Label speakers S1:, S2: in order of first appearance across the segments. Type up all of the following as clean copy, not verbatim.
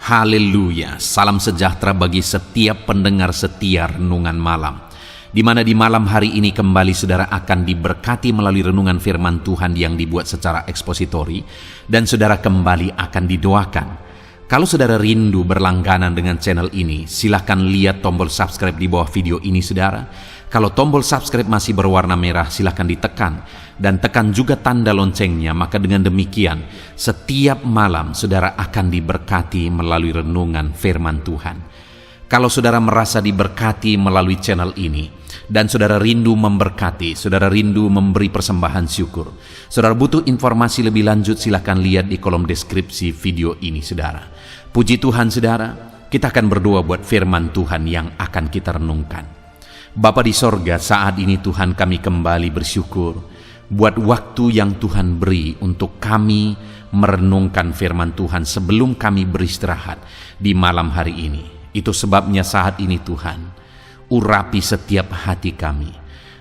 S1: Haleluya, salam sejahtera bagi setiap pendengar setia Renungan Malam. Di mana di malam hari ini kembali saudara akan diberkati melalui renungan firman Tuhan yang dibuat secara ekspositori, dan saudara kembali akan didoakan. Kalau saudara rindu berlangganan dengan channel ini, silahkan lihat tombol subscribe di bawah video ini saudara. Kalau tombol subscribe masih berwarna merah, silahkan ditekan. Dan tekan juga tanda loncengnya, maka dengan demikian setiap malam saudara akan diberkati melalui renungan firman Tuhan. Kalau saudara merasa diberkati melalui channel ini, dan saudara rindu memberkati, saudara rindu memberi persembahan syukur, saudara butuh informasi lebih lanjut, silahkan lihat di kolom deskripsi video ini saudara. Puji Tuhan saudara, kita akan berdoa buat firman Tuhan yang akan kita renungkan. Bapa di sorga, saat ini Tuhan kami kembali bersyukur buat waktu yang Tuhan beri untuk kami merenungkan firman Tuhan sebelum kami beristirahat di malam hari ini. Itu sebabnya saat ini Tuhan, urapi setiap hati kami.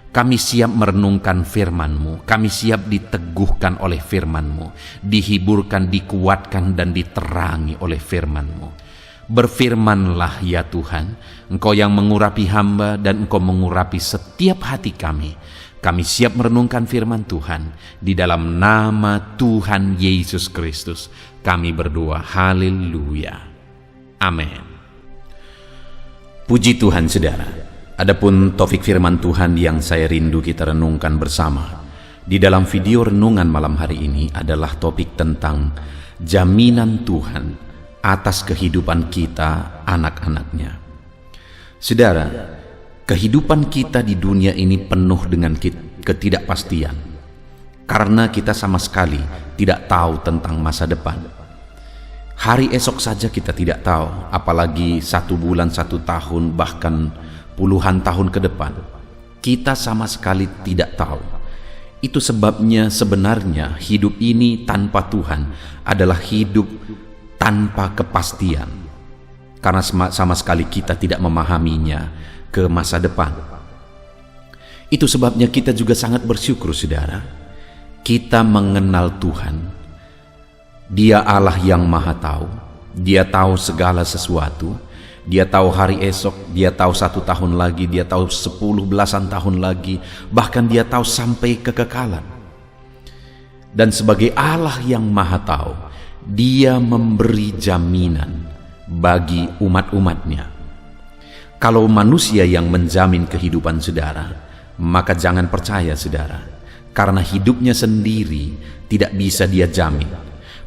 S1: Kami siap merenungkan firman-Mu, kami siap diteguhkan oleh firman-Mu, dihiburkan, dikuatkan, dan diterangi oleh firman-Mu. Berfirmanlah ya Tuhan, Engkau yang mengurapi hamba dan Engkau mengurapi setiap hati kami. Kami siap merenungkan firman Tuhan. Di dalam nama Tuhan Yesus Kristus kami berdoa, haleluya, amin. Puji Tuhan saudara, adapun topik firman Tuhan yang saya rindu kita renungkan bersama di dalam video renungan malam hari ini adalah topik tentang jaminan Tuhan atas kehidupan kita anak-anaknya. Saudara, kehidupan kita di dunia ini penuh dengan ketidakpastian, karena kita sama sekali tidak tahu tentang masa depan. Hari esok saja kita tidak tahu, apalagi 1 bulan, 1 tahun, bahkan puluhan tahun ke depan. Kita sama sekali tidak tahu. Itu sebabnya sebenarnya hidup ini tanpa Tuhan adalah hidup tanpa kepastian, karena sama sekali kita tidak memahaminya ke masa depan. Itu sebabnya kita juga sangat bersyukur saudara, kita mengenal Tuhan. Dia Allah yang maha tahu. Dia tahu segala sesuatu. Dia tahu hari esok, dia tahu 1 tahun lagi, dia tahu 10 belasan tahun lagi, bahkan dia tahu sampai kekekalan. Dan sebagai Allah yang maha tahu, dia memberi jaminan bagi umat-umatnya. Kalau manusia yang menjamin kehidupan saudara, maka jangan percaya saudara, karena hidupnya sendiri tidak bisa dia jamin.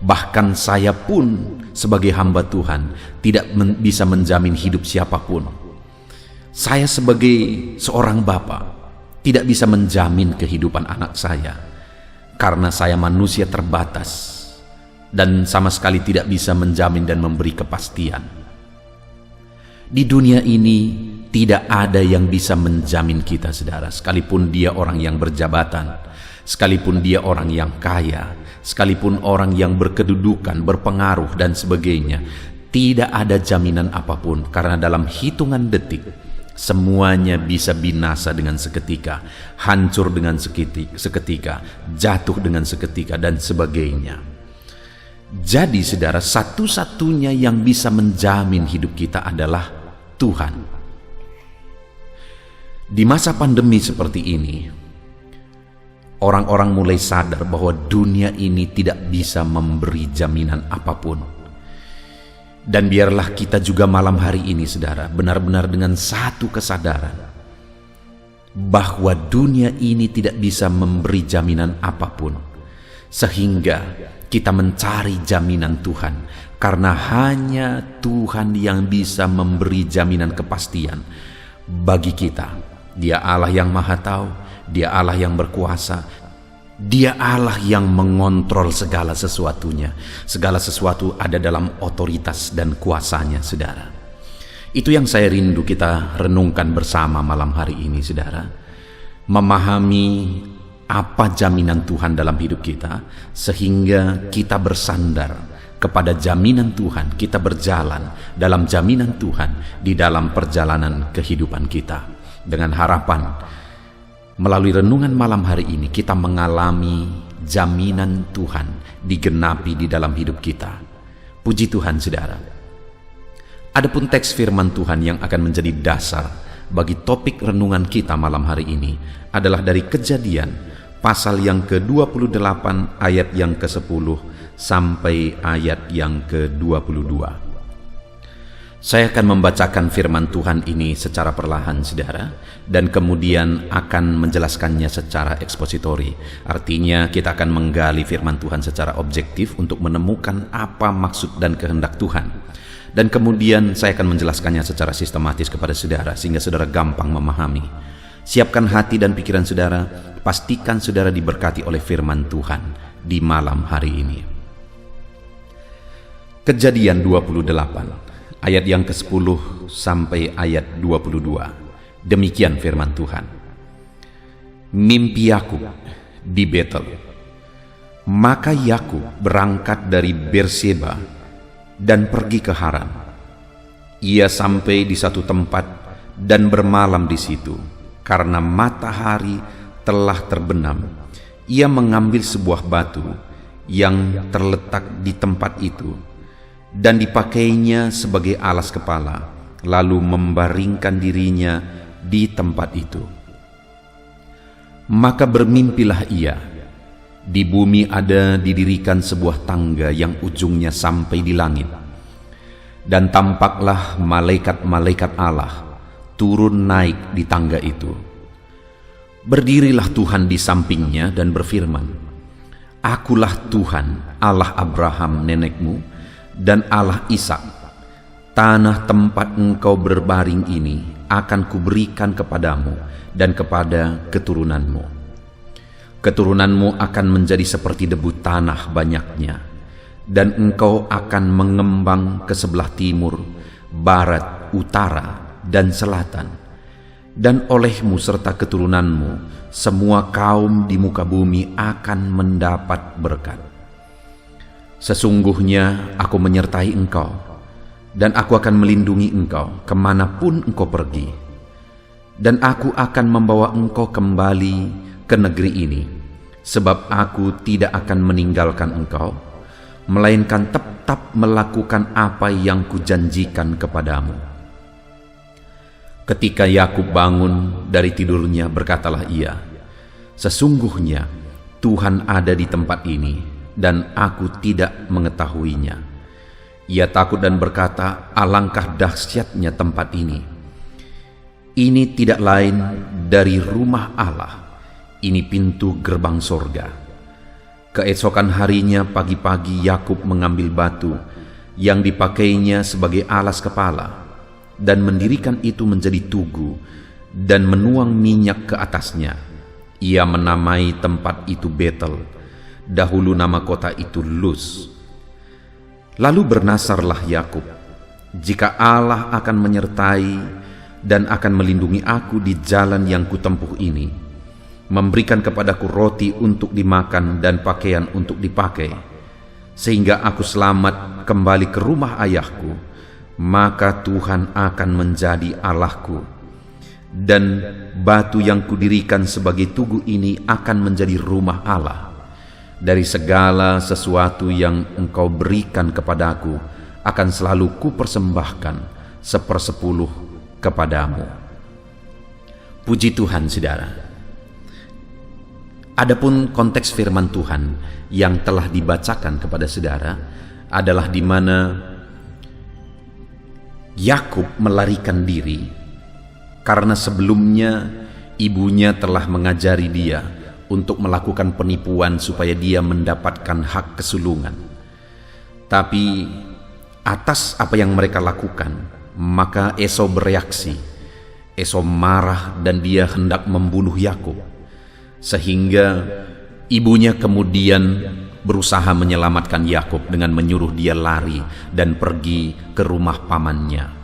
S1: Bahkan saya pun sebagai hamba Tuhan tidak bisa menjamin hidup siapapun. Saya sebagai seorang bapa tidak bisa menjamin kehidupan anak saya, karena saya manusia terbatas dan sama sekali tidak bisa menjamin dan memberi kepastian. Di dunia ini tidak ada yang bisa menjamin kita saudara, sekalipun dia orang yang berjabatan, sekalipun dia orang yang kaya, sekalipun orang yang berkedudukan, berpengaruh dan sebagainya. Tidak ada jaminan apapun, karena dalam hitungan detik semuanya bisa binasa dengan seketika, hancur dengan seketika, jatuh dengan seketika dan sebagainya. Jadi saudara, satu-satunya yang bisa menjamin hidup kita adalah Tuhan. Di masa pandemi seperti ini, orang-orang mulai sadar bahwa dunia ini tidak bisa memberi jaminan apapun. Dan biarlah kita juga malam hari ini saudara, benar-benar dengan satu kesadaran bahwa dunia ini tidak bisa memberi jaminan apapun, sehingga kita mencari jaminan Tuhan, karena hanya Tuhan yang bisa memberi jaminan kepastian bagi kita. Dia Allah yang maha tahu, Dia Allah yang berkuasa, Dia Allah yang mengontrol segala sesuatunya. Segala sesuatu ada dalam otoritas dan kuasanya saudara. Itu yang saya rindu kita renungkan bersama malam hari ini saudara. Memahami apa jaminan Tuhan dalam hidup kita, sehingga kita bersandar kepada jaminan Tuhan, kita berjalan dalam jaminan Tuhan di dalam perjalanan kehidupan kita. Dengan harapan melalui renungan malam hari ini kita mengalami jaminan Tuhan digenapi di dalam hidup kita. Puji Tuhan saudara. Adapun teks firman Tuhan yang akan menjadi dasar bagi topik renungan kita malam hari ini adalah dari Kejadian pasal yang ke-28 ayat yang ke-10 sampai ayat yang ke-22. Saya akan membacakan firman Tuhan ini secara perlahan, saudara, dan kemudian akan menjelaskannya secara ekspositori. Artinya kita akan menggali firman Tuhan secara objektif untuk menemukan apa maksud dan kehendak Tuhan. Dan kemudian saya akan menjelaskannya secara sistematis kepada saudara, sehingga saudara gampang memahami. Siapkan hati dan pikiran saudara, pastikan saudara diberkati oleh firman Tuhan di malam hari ini. Kejadian 28 ayat yang ke-10 sampai ayat 22. Demikian firman Tuhan. Mimpi Yakub di Betel. Maka Yakub berangkat dari Berseba dan pergi ke Haran. Ia sampai di satu tempat dan bermalam di situ. Karena matahari telah terbenam, ia mengambil sebuah batu yang terletak di tempat itu dan dipakainya sebagai alas kepala, lalu membaringkan dirinya di tempat itu. Maka bermimpilah ia, di bumi ada didirikan sebuah tangga yang ujungnya sampai di langit, dan tampaklah malaikat-malaikat Allah turun naik di tangga itu. Berdirilah Tuhan di sampingnya dan berfirman, Akulah Tuhan, Allah Abraham nenekmu, dan Allah Ishak. Tanah tempat engkau berbaring ini akan kuberikan kepadamu dan kepada keturunanmu. Keturunanmu akan menjadi seperti debu tanah banyaknya, dan engkau akan mengembang ke sebelah timur, barat, utara, dan selatan. Dan olehmu serta keturunanmu, semua kaum di muka bumi akan mendapat berkat. Sesungguhnya aku menyertai engkau, dan aku akan melindungi engkau kemanapun engkau pergi. Dan aku akan membawa engkau kembali ke negeri ini, sebab aku tidak akan meninggalkan engkau, melainkan tetap melakukan apa yang kujanjikan kepadamu. Ketika Yakub bangun dari tidurnya, berkatalah ia, Sesungguhnya Tuhan ada di tempat ini, dan aku tidak mengetahuinya. Ia takut dan berkata, alangkah dahsyatnya tempat ini. Ini tidak lain dari rumah Allah, ini pintu gerbang sorga. Keesokan harinya pagi-pagi Yakub mengambil batu yang dipakainya sebagai alas kepala, dan mendirikan itu menjadi tugu, dan menuang minyak ke atasnya. Ia menamai tempat itu Betel. Dahulu nama kota itu Luz. Lalu bernasarlah Yakub, jika Allah akan menyertai dan akan melindungi aku di jalan yang kutempuh ini, memberikan kepadaku roti untuk dimakan dan pakaian untuk dipakai, sehingga aku selamat kembali ke rumah ayahku, maka Tuhan akan menjadi Allahku, dan batu yang kudirikan sebagai tugu ini akan menjadi rumah Allah. Dari segala sesuatu yang engkau berikan kepadaku akan selalu kupersembahkan 1/10 kepadamu. Puji Tuhan, saudara. Adapun konteks firman Tuhan yang telah dibacakan kepada saudara adalah di mana Yakub melarikan diri karena sebelumnya ibunya telah mengajari dia untuk melakukan penipuan supaya dia mendapatkan hak kesulungan. Tapi atas apa yang mereka lakukan, maka Esau bereaksi. Esau marah dan dia hendak membunuh Yakub, sehingga ibunya kemudian berusaha menyelamatkan Yakub dengan menyuruh dia lari dan pergi ke rumah pamannya.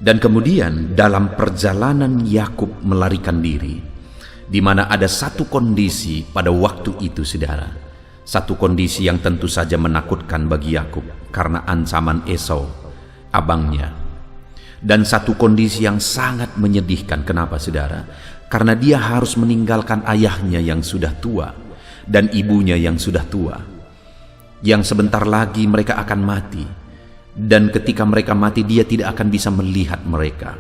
S1: Dan kemudian dalam perjalanan Yakub melarikan diri, di mana ada satu kondisi pada waktu itu, saudara, satu kondisi yang tentu saja menakutkan bagi Yakub karena ancaman Esau, abangnya, dan satu kondisi yang sangat menyedihkan. Kenapa, saudara? Karena dia harus meninggalkan ayahnya yang sudah tua dan ibunya yang sudah tua, yang sebentar lagi mereka akan mati, Dan ketika mereka mati, dia tidak akan bisa melihat mereka.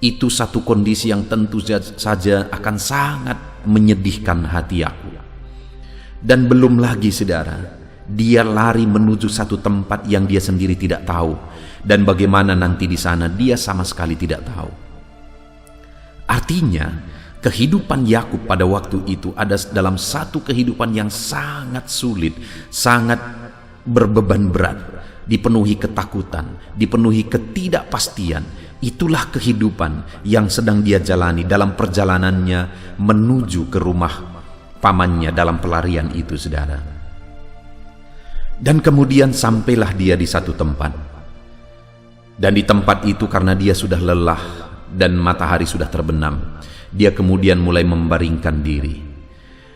S1: Itu satu kondisi yang tentu saja akan sangat menyedihkan hati aku. Dan belum lagi saudara, dia lari menuju satu tempat yang dia sendiri tidak tahu, dan bagaimana nanti di sana dia sama sekali tidak tahu. Artinya, kehidupan Yakub pada waktu itu ada dalam satu kehidupan yang sangat sulit, sangat berbeban berat, dipenuhi ketakutan, dipenuhi ketidakpastian. Itulah kehidupan yang sedang dia jalani dalam perjalanannya menuju ke rumah pamannya dalam pelarian itu, saudara. Dan kemudian sampailah dia di satu tempat. Dan di tempat itu karena dia sudah lelah dan matahari sudah terbenam, dia kemudian mulai membaringkan diri.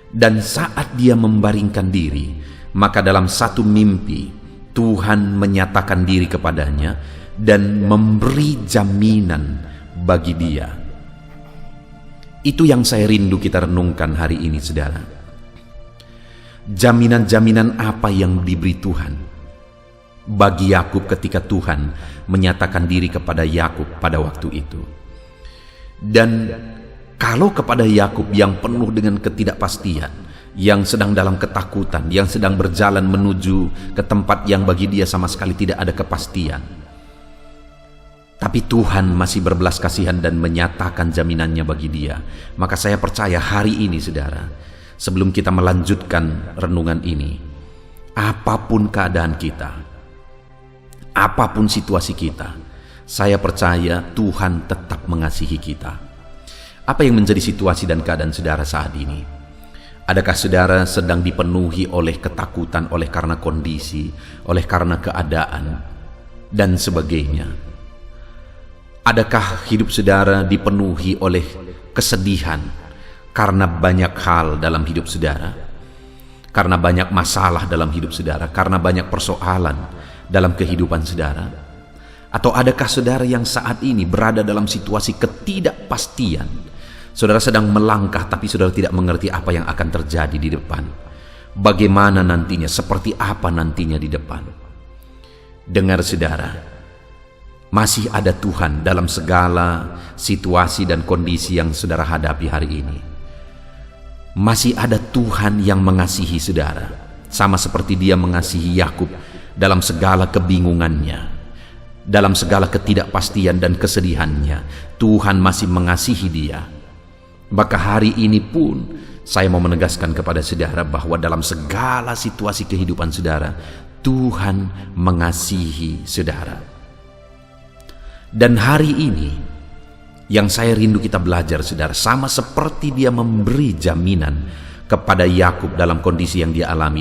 S1: Dan saat dia membaringkan diri, maka dalam satu mimpi Tuhan menyatakan diri kepadanya dan memberi jaminan bagi dia. Itu yang saya rindu kita renungkan hari ini, saudara. Jaminan-jaminan apa yang diberi Tuhan bagi Yakub ketika Tuhan menyatakan diri kepada Yakub pada waktu itu. Dan kalau kepada Yakub yang penuh dengan ketidakpastian, yang sedang dalam ketakutan, yang sedang berjalan menuju ke tempat yang bagi dia sama sekali tidak ada kepastian, tapi Tuhan masih berbelas kasihan dan menyatakan jaminannya bagi dia. Maka saya percaya hari ini, saudara, sebelum kita melanjutkan renungan ini, apapun keadaan kita, apapun situasi kita, saya percaya Tuhan tetap mengasihi kita. Apa yang menjadi situasi dan keadaan saudara saat ini? Adakah saudara sedang dipenuhi oleh ketakutan, oleh karena kondisi, oleh karena keadaan, dan sebagainya? Adakah hidup saudara dipenuhi oleh kesedihan karena banyak hal dalam hidup saudara? Karena banyak masalah dalam hidup saudara? Karena banyak persoalan dalam kehidupan saudara? Atau adakah saudara yang saat ini berada dalam situasi ketidakpastian? Saudara sedang melangkah tapi saudara tidak mengerti apa yang akan terjadi di depan. Bagaimana nantinya, seperti apa nantinya di depan. Dengar saudara, masih ada Tuhan dalam segala situasi dan kondisi yang saudara hadapi hari ini. Masih ada Tuhan yang mengasihi saudara, sama seperti dia mengasihi Yakub dalam segala kebingungannya, dalam segala ketidakpastian dan kesedihannya. Tuhan masih mengasihi dia. Maka hari ini pun saya mau menegaskan kepada saudara bahwa dalam segala situasi kehidupan saudara, Tuhan mengasihi saudara. Dan hari ini yang saya rindu kita belajar, saudara, sama seperti dia memberi jaminan kepada Yakub dalam kondisi yang dia alami,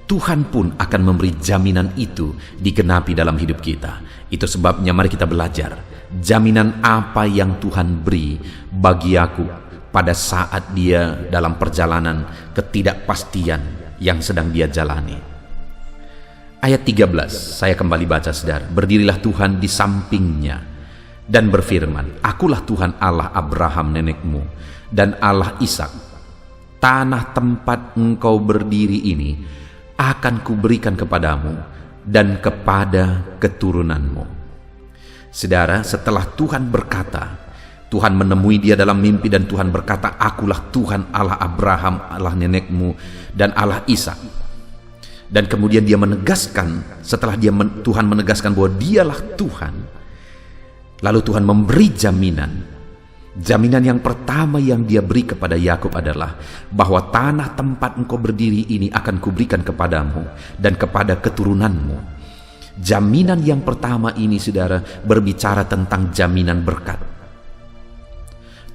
S1: Tuhan pun akan memberi jaminan itu digenapi dalam hidup kita. Itu sebabnya mari kita belajar jaminan apa yang Tuhan beri bagi Yakub pada saat dia dalam perjalanan ketidakpastian yang sedang dia jalani. Ayat 13, saya kembali baca, saudara. Berdirilah Tuhan di sampingnya dan berfirman, Akulah Tuhan Allah Abraham nenekmu dan Allah Ishak. Tanah tempat engkau berdiri ini akan kuberikan kepadamu dan kepada keturunanmu. Saudara, setelah Tuhan berkata, Tuhan menemui dia dalam mimpi dan Tuhan berkata, Akulah Tuhan Allah Abraham, Allah nenekmu dan Allah Ishak. Dan kemudian dia menegaskan, setelah Tuhan menegaskan bahwa dialah Tuhan, lalu Tuhan memberi jaminan. Jaminan yang pertama yang dia beri kepada Yakub adalah bahwa tanah tempat engkau berdiri ini akan kuberikan kepadamu dan kepada keturunanmu. Jaminan yang pertama ini, saudara, berbicara tentang jaminan berkat.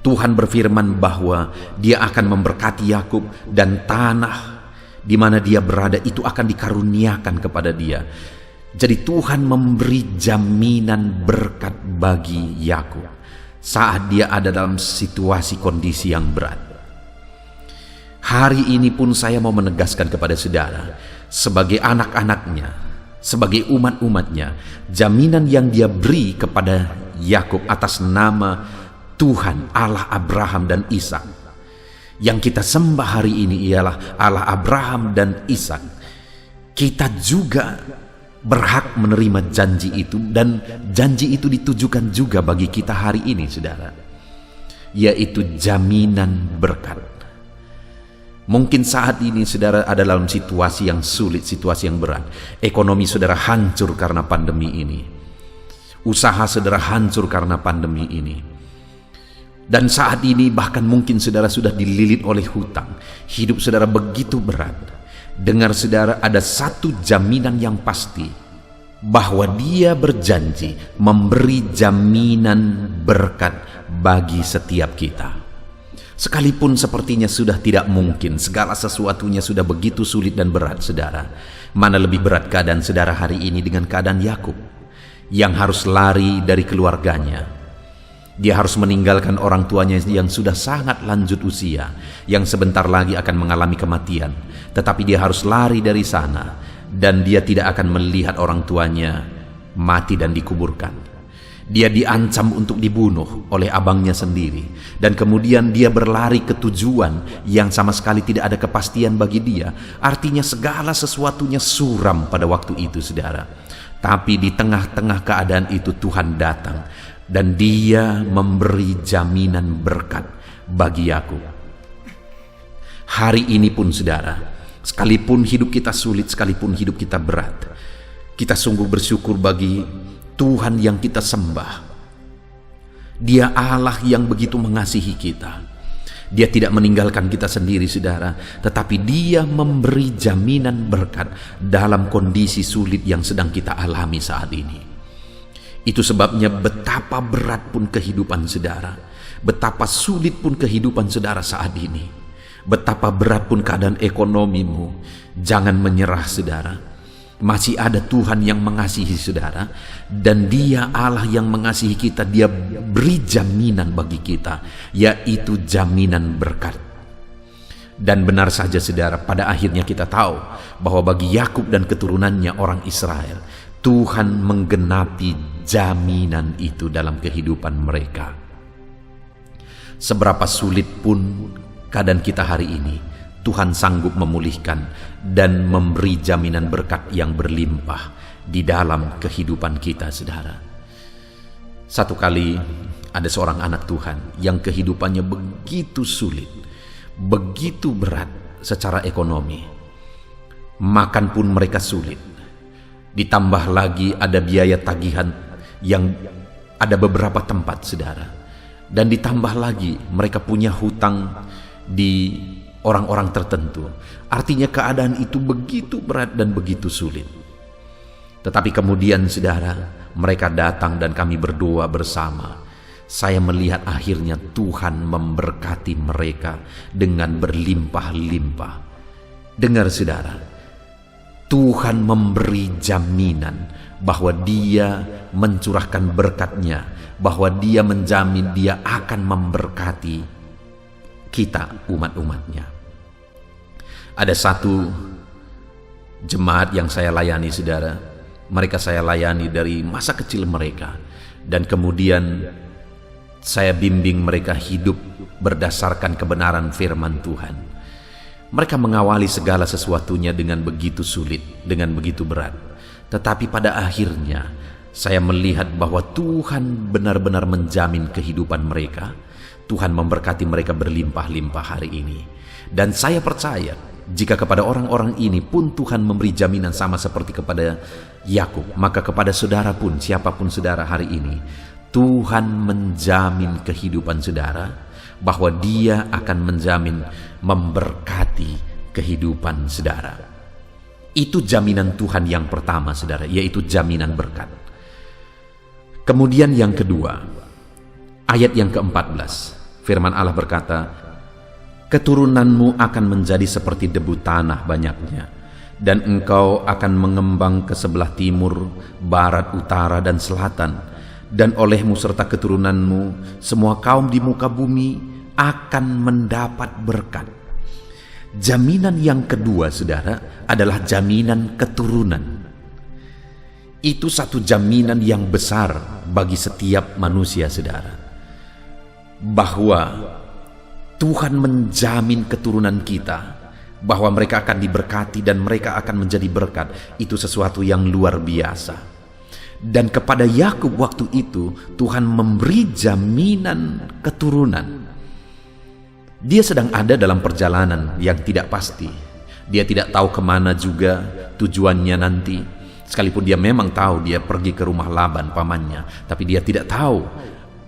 S1: Tuhan berfirman bahwa dia akan memberkati Yakub dan tanah di mana dia berada itu akan dikaruniakan kepada dia. Jadi Tuhan memberi jaminan berkat bagi Yakub saat dia ada dalam situasi kondisi yang berat. Hari ini pun saya mau menegaskan kepada saudara, sebagai anak-anaknya, sebagai umat-umatnya, jaminan yang dia beri kepada Yakub atas nama Tuhan Allah Abraham dan Ishak. Yang kita sembah hari ini ialah Allah Abraham dan Ishak. Kita juga berhak menerima janji itu, dan janji itu ditujukan juga bagi kita hari ini, saudara, yaitu jaminan berkat. Mungkin saat ini saudara ada dalam situasi yang sulit, situasi yang berat. Ekonomi saudara hancur karena pandemi ini. Usaha saudara hancur karena pandemi ini. Dan saat ini bahkan mungkin saudara sudah dililit oleh hutang. Hidup saudara begitu berat. Dengar saudara, ada satu jaminan yang pasti, bahwa Dia berjanji memberi jaminan berkat bagi setiap kita. Sekalipun sepertinya sudah tidak mungkin, segala sesuatunya sudah begitu sulit dan berat, saudara. Mana lebih berat keadaan saudara hari ini dengan keadaan Yakub yang harus lari dari keluarganya. Dia harus meninggalkan orang tuanya yang sudah sangat lanjut usia, yang sebentar lagi akan mengalami kematian. Tetapi dia harus lari dari sana, dan dia tidak akan melihat orang tuanya mati dan dikuburkan. Dia diancam untuk dibunuh oleh abangnya sendiri, dan kemudian dia berlari ke tujuan yang sama sekali tidak ada kepastian bagi dia. Artinya segala sesuatunya suram pada waktu itu, saudara. Tapi di tengah-tengah keadaan itu Tuhan datang, dan Dia memberi jaminan berkat bagi Yakub. Hari ini pun, saudara, sekalipun hidup kita sulit, sekalipun hidup kita berat, kita sungguh bersyukur bagi Tuhan yang kita sembah. Dia Allah yang begitu mengasihi kita. Dia tidak meninggalkan kita sendiri, saudara, tetapi Dia memberi jaminan berkat dalam kondisi sulit yang sedang kita alami saat ini. Itu sebabnya betapa berat pun kehidupan saudara, betapa sulit pun kehidupan saudara saat ini, betapa berat pun keadaan ekonomimu, jangan menyerah, saudara. Masih ada Tuhan yang mengasihi saudara, dan Dia Allah yang mengasihi kita. Dia beri jaminan bagi kita, yaitu jaminan berkat. Dan benar saja, saudara, pada akhirnya kita tahu bahwa bagi Yakub dan keturunannya orang Israel, Tuhan menggenapi jaminan itu dalam kehidupan mereka. Seberapa sulit pun keadaan kita hari ini, Tuhan sanggup memulihkan dan memberi jaminan berkat yang berlimpah di dalam kehidupan kita, saudara. Satu kali ada seorang anak Tuhan yang kehidupannya begitu sulit, begitu berat secara ekonomi. Makan pun mereka sulit. Ditambah lagi ada biaya tagihan yang ada beberapa tempat, saudara. Dan ditambah lagi mereka punya hutang di orang-orang tertentu. Artinya keadaan itu begitu berat dan begitu sulit. Tetapi kemudian, saudara, mereka datang dan kami berdoa bersama. Saya melihat akhirnya Tuhan memberkati mereka dengan berlimpah-limpah. Dengar, saudara, Tuhan memberi jaminan bahwa Dia mencurahkan berkat-Nya, bahwa Dia menjamin Dia akan memberkati kita, umat-umatnya. Ada satu jemaat yang saya layani, saudara. Mereka saya layani dari masa kecil mereka, dan kemudian saya bimbing mereka hidup berdasarkan kebenaran firman Tuhan. Mereka mengawali segala sesuatunya dengan begitu sulit, dengan begitu berat. Tetapi pada akhirnya saya melihat bahwa Tuhan benar-benar menjamin kehidupan mereka. Tuhan memberkati mereka berlimpah-limpah hari ini. Dan saya percaya jika kepada orang-orang ini pun Tuhan memberi jaminan sama seperti kepada Yakub, maka kepada saudara pun, siapapun saudara hari ini, Tuhan menjamin kehidupan saudara, bahwa Dia akan menjamin memberkati kehidupan saudara. Itu jaminan Tuhan yang pertama, saudara, yaitu jaminan berkat. Kemudian yang kedua, ayat yang ke-14. Firman Allah berkata, keturunanmu akan menjadi seperti debu tanah banyaknya, dan engkau akan mengembang ke sebelah timur, barat, utara, dan selatan, dan olehmu serta keturunanmu semua kaum di muka bumi akan mendapat berkat. Jaminan yang kedua, saudara, adalah jaminan keturunan. Itu satu jaminan yang besar bagi setiap manusia, saudara, bahwa Tuhan menjamin keturunan kita bahwa mereka akan diberkati dan mereka akan menjadi berkat, itu sesuatu yang luar biasa. Dan kepada Yakub waktu itu Tuhan memberi jaminan keturunan. Dia sedang ada dalam perjalanan yang tidak pasti. Dia tidak tahu kemana juga tujuannya nanti. Sekalipun dia memang tahu dia pergi ke rumah Laban pamannya, tapi dia tidak tahu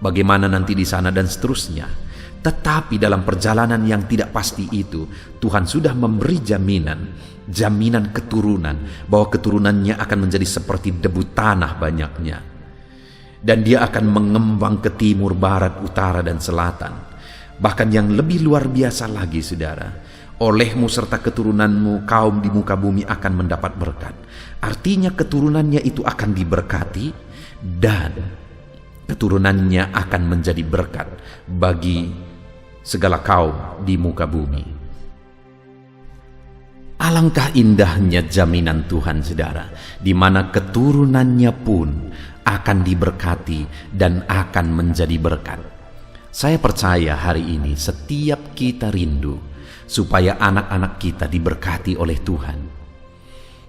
S1: bagaimana nanti di sana dan seterusnya. Tetapi dalam perjalanan yang tidak pasti itu, Tuhan sudah memberi jaminan keturunan, bahwa keturunannya akan menjadi seperti debu tanah banyaknya. Dan dia akan mengembang ke timur, barat, utara, dan selatan. Bahkan yang lebih luar biasa lagi, saudara, olehmu serta keturunanmu kaum di muka bumi akan mendapat berkat. Artinya keturunannya itu akan diberkati dan keturunannya akan menjadi berkat bagi segala kaum di muka bumi. Alangkah indahnya jaminan Tuhan, saudara, di mana keturunannya pun akan diberkati dan akan menjadi berkat. Saya percaya hari ini setiap kita rindu supaya anak-anak kita diberkati oleh Tuhan.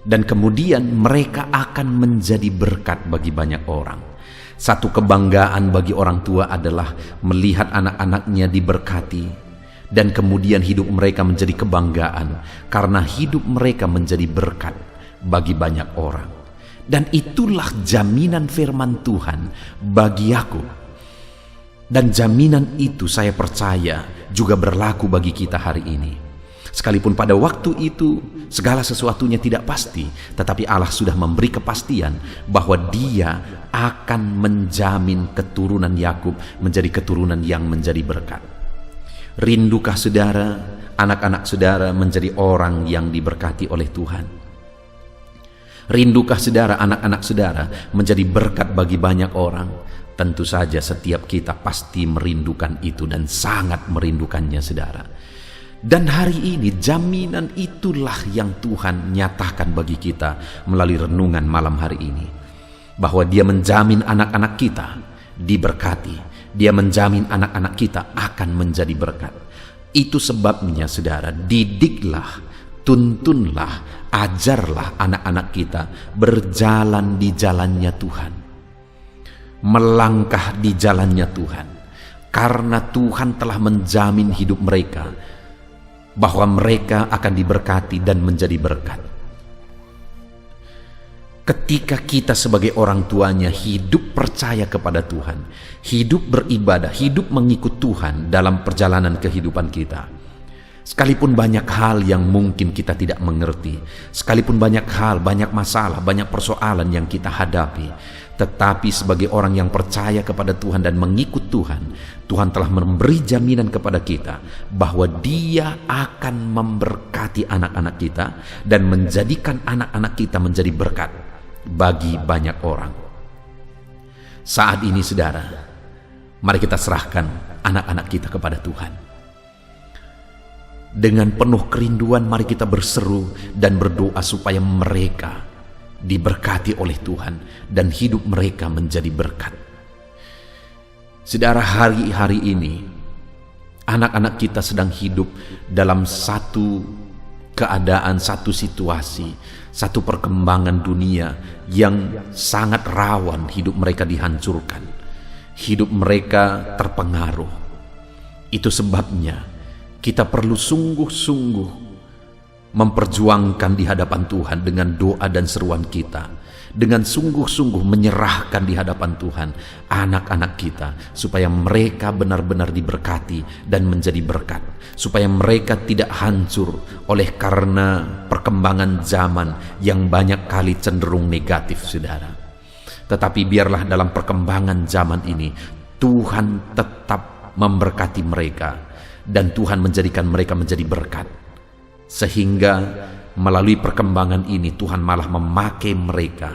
S1: Dan kemudian mereka akan menjadi berkat bagi banyak orang. Satu kebanggaan bagi orang tua adalah melihat anak-anaknya diberkati, dan kemudian hidup mereka menjadi kebanggaan karena hidup mereka menjadi berkat bagi banyak orang. Dan itulah jaminan firman Tuhan bagi Yakub. Dan jaminan itu saya percaya juga berlaku bagi kita hari ini. Sekalipun pada waktu itu segala sesuatunya tidak pasti, tetapi Allah sudah memberi kepastian bahwa Dia akan menjamin keturunan Yakub menjadi keturunan yang menjadi berkat. Rindukah saudara, anak-anak saudara menjadi orang yang diberkati oleh Tuhan? Rindukah saudara, anak-anak saudara menjadi berkat bagi banyak orang? Tentu saja setiap kita pasti merindukan itu dan sangat merindukannya, saudara. Dan hari ini jaminan itulah yang Tuhan nyatakan bagi kita melalui renungan malam hari ini. Bahwa Dia menjamin anak-anak kita diberkati. Dia menjamin anak-anak kita akan menjadi berkat. Itu sebabnya, saudara, didiklah, tuntunlah, ajarlah anak-anak kita berjalan di jalannya Tuhan. Melangkah di jalannya Tuhan. Karena Tuhan telah menjamin hidup mereka, bahwa mereka akan diberkati dan menjadi berkat. Ketika kita sebagai orang tuanya hidup percaya kepada Tuhan, hidup beribadah, hidup mengikut Tuhan dalam perjalanan kehidupan kita, sekalipun banyak hal yang mungkin kita tidak mengerti, sekalipun banyak hal, banyak masalah, banyak persoalan yang kita hadapi, tetapi sebagai orang yang percaya kepada Tuhan dan mengikut Tuhan, Tuhan telah memberi jaminan kepada kita bahwa Dia akan memberkati anak-anak kita dan menjadikan anak-anak kita menjadi berkat bagi banyak orang. Saat ini, saudara, mari kita serahkan anak-anak kita kepada Tuhan. Dengan penuh kerinduan mari kita berseru dan berdoa supaya mereka diberkati oleh Tuhan dan hidup mereka menjadi berkat. Saudara, hari-hari ini anak-anak kita sedang hidup dalam satu keadaan, satu situasi, satu perkembangan dunia yang sangat rawan hidup mereka dihancurkan, hidup mereka terpengaruh. Itu sebabnya kita perlu sungguh-sungguh memperjuangkan di hadapan Tuhan dengan doa dan seruan kita, dengan sungguh-sungguh menyerahkan di hadapan Tuhan anak-anak kita, supaya mereka benar-benar diberkati dan menjadi berkat, supaya mereka tidak hancur oleh karena perkembangan zaman yang banyak kali cenderung negatif, saudara. Tetapi biarlah dalam perkembangan zaman ini Tuhan tetap memberkati mereka dan Tuhan menjadikan mereka menjadi berkat. Sehingga melalui perkembangan ini Tuhan malah memakai mereka,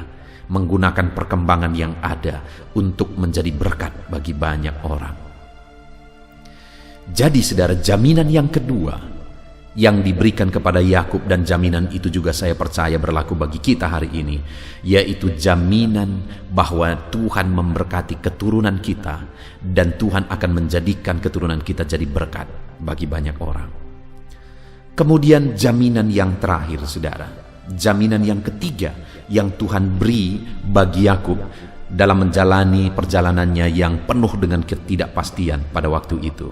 S1: menggunakan perkembangan yang ada untuk menjadi berkat bagi banyak orang. Jadi, saudara, jaminan yang kedua yang diberikan kepada Yakub, dan jaminan itu juga saya percaya berlaku bagi kita hari ini, yaitu jaminan bahwa Tuhan memberkati keturunan kita dan Tuhan akan menjadikan keturunan kita jadi berkat bagi banyak orang. Kemudian jaminan yang terakhir, saudara, jaminan yang ketiga yang Tuhan beri bagi Yakub dalam menjalani perjalanannya yang penuh dengan ketidakpastian pada waktu itu.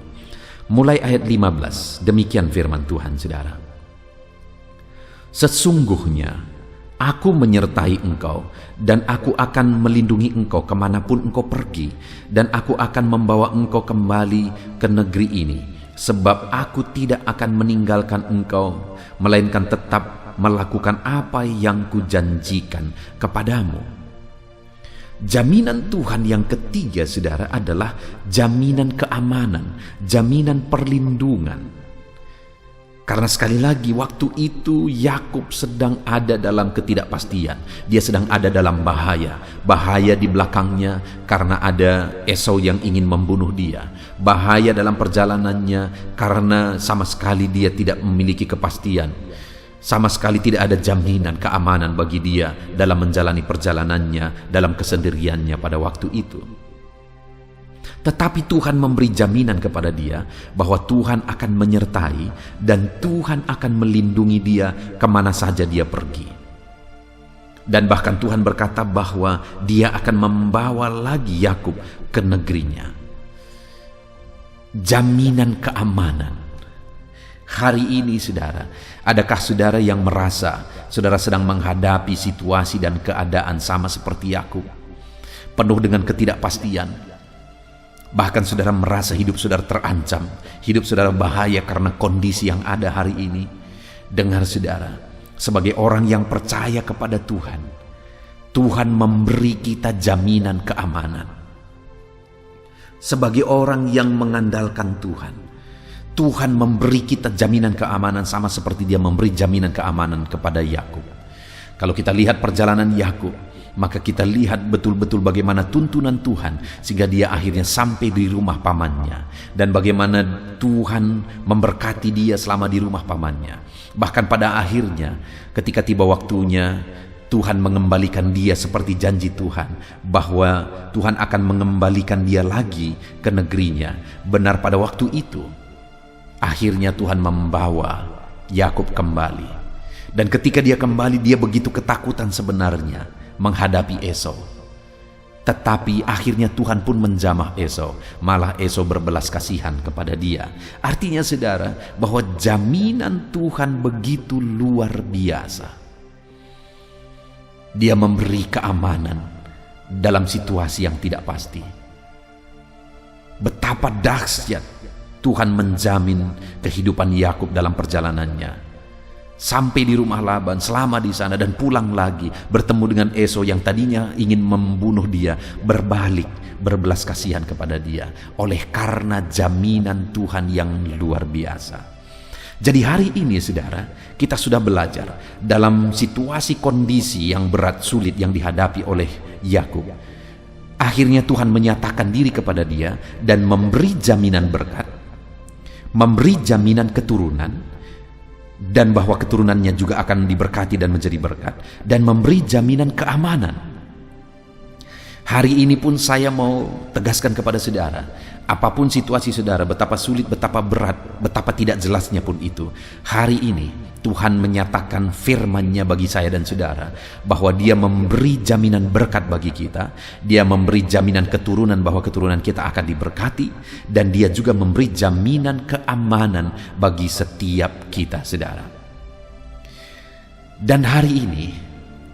S1: Mulai ayat 15, demikian firman Tuhan, saudara. Sesungguhnya aku menyertai engkau, dan aku akan melindungi engkau kemanapun engkau pergi, dan aku akan membawa engkau kembali ke negeri ini, sebab aku tidak akan meninggalkan engkau, melainkan tetap melakukan apa yang kujanjikan kepadamu. Jaminan Tuhan yang ketiga, saudara, adalah jaminan keamanan, jaminan perlindungan. Karena sekali lagi waktu itu Yakub sedang ada dalam ketidakpastian. Dia sedang ada dalam bahaya. Bahaya di belakangnya karena ada Esau yang ingin membunuh dia. Bahaya dalam perjalanannya karena sama sekali dia tidak memiliki kepastian. Sama sekali tidak ada jaminan keamanan bagi dia dalam menjalani perjalanannya, dalam kesendiriannya pada waktu itu. Tetapi Tuhan memberi jaminan kepada dia bahwa Tuhan akan menyertai dan Tuhan akan melindungi dia kemana saja dia pergi. Dan bahkan Tuhan berkata bahwa dia akan membawa lagi Yakub ke negerinya. Jaminan keamanan. Hari ini, saudara, adakah saudara yang merasa saudara sedang menghadapi situasi dan keadaan sama seperti Yakub, penuh dengan ketidakpastian? Bahkan saudara merasa hidup saudara terancam, hidup saudara bahaya karena kondisi yang ada hari ini. Dengar saudara, sebagai orang yang percaya kepada Tuhan, Tuhan memberi kita jaminan keamanan. Sebagai orang yang mengandalkan Tuhan, Tuhan memberi kita jaminan keamanan sama seperti dia memberi jaminan keamanan kepada Yakub. Kalau kita lihat perjalanan Yakub, maka kita lihat betul-betul bagaimana tuntunan Tuhan sehingga dia akhirnya sampai di rumah pamannya, dan bagaimana Tuhan memberkati dia selama di rumah pamannya. Bahkan pada akhirnya ketika tiba waktunya, Tuhan mengembalikan dia seperti janji Tuhan bahwa Tuhan akan mengembalikan dia lagi ke negerinya. Benar, pada waktu itu akhirnya Tuhan membawa Yakub kembali. Dan ketika dia kembali, dia begitu ketakutan sebenarnya menghadapi Esau. Tetapi akhirnya Tuhan pun menjamah Esau. Malah Esau berbelas kasihan kepada dia. Artinya saudara, bahwa jaminan Tuhan begitu luar biasa. Dia memberi keamanan dalam situasi yang tidak pasti. Betapa dahsyat Tuhan menjamin kehidupan Yakub dalam perjalanannya. Sampai di rumah Laban, selama di sana dan pulang lagi, bertemu dengan Esau yang tadinya ingin membunuh dia, berbalik berbelas kasihan kepada dia oleh karena jaminan Tuhan yang luar biasa. Jadi hari ini saudara, kita sudah belajar dalam situasi kondisi yang berat sulit yang dihadapi oleh Yakub. Akhirnya Tuhan menyatakan diri kepada dia dan memberi jaminan berkat, memberi jaminan keturunan, dan bahwa keturunannya juga akan diberkati dan menjadi berkat, dan memberi jaminan keamanan. Hari ini pun saya mau tegaskan kepada saudara, apapun situasi saudara, betapa sulit, betapa berat, betapa tidak jelasnya pun itu, hari ini Tuhan menyatakan firman-Nya bagi saya dan saudara bahwa Dia memberi jaminan berkat bagi kita. Dia memberi jaminan keturunan bahwa keturunan kita akan diberkati, dan Dia juga memberi jaminan keamanan bagi setiap kita, saudara. Dan hari ini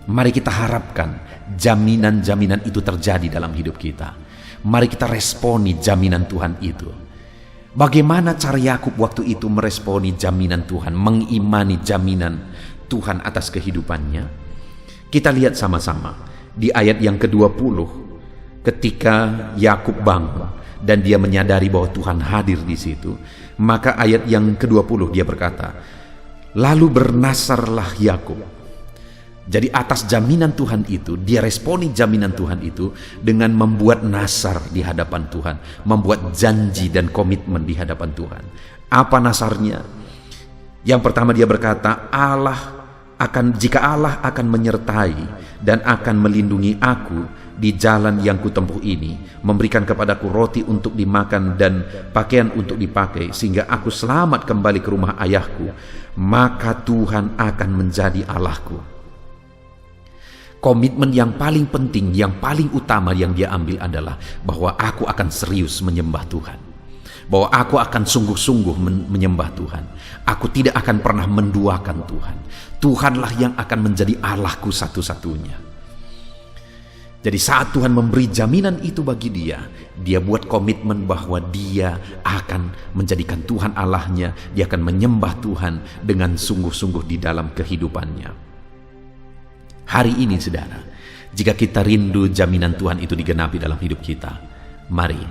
S1: mari kita harapkan jaminan-jaminan itu terjadi dalam hidup kita. Mari kita responi jaminan Tuhan itu. Bagaimana cara Yakub waktu itu meresponi jaminan Tuhan, mengimani jaminan Tuhan atas kehidupannya? Kita lihat sama-sama di ayat yang ke-20, ketika Yakub bangun dan dia menyadari bahwa Tuhan hadir di situ, maka ayat yang ke-20 dia berkata, lalu bernasarlah Yakub. Jadi atas jaminan Tuhan itu, dia responi jaminan Tuhan itu dengan membuat nasar di hadapan Tuhan, membuat janji dan komitmen di hadapan Tuhan. Apa nasarnya? Yang pertama dia berkata, Allah jika Allah akan menyertai dan akan melindungi aku di jalan yang kutempuh ini, memberikan kepadaku roti untuk dimakan dan pakaian untuk dipakai, sehingga aku selamat kembali ke rumah ayahku, maka Tuhan akan menjadi Allahku. Komitmen yang paling penting, yang paling utama yang dia ambil adalah bahwa aku akan serius menyembah Tuhan, bahwa aku akan sungguh-sungguh menyembah Tuhan. Aku tidak akan pernah menduakan Tuhan. Tuhanlah yang akan menjadi Allahku satu-satunya. Jadi saat Tuhan memberi jaminan itu bagi dia buat komitmen bahwa dia akan menjadikan Tuhan Allahnya, dia akan menyembah Tuhan dengan sungguh-sungguh di dalam kehidupannya. Hari ini saudara, jika kita rindu jaminan Tuhan itu digenapi dalam hidup kita, mari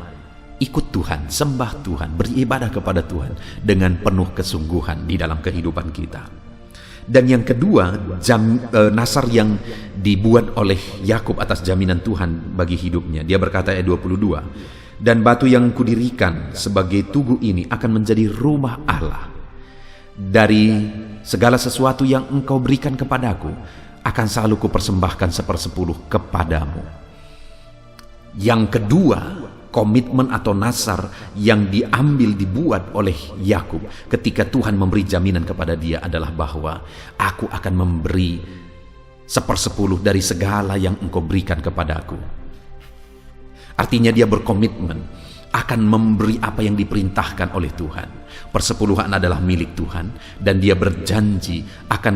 S1: ikut Tuhan, sembah Tuhan, beribadah kepada Tuhan dengan penuh kesungguhan di dalam kehidupan kita. Dan yang kedua, nasar yang dibuat oleh Yakub atas jaminan Tuhan bagi hidupnya. Dia berkata ayat 22, dan batu yang kudirikan sebagai tugu ini akan menjadi rumah Allah. Dari segala sesuatu yang engkau berikan kepadaku, akan selalu kupersembahkan 1/10 kepadamu. Yang kedua, komitmen atau nasar yang dibuat oleh Yakub ketika Tuhan memberi jaminan kepada dia adalah bahwa aku akan memberi 1/10 dari segala yang engkau berikan kepadaku. Artinya dia berkomitmen akan memberi apa yang diperintahkan oleh Tuhan. Persepuluhan adalah milik Tuhan, dan dia berjanji akan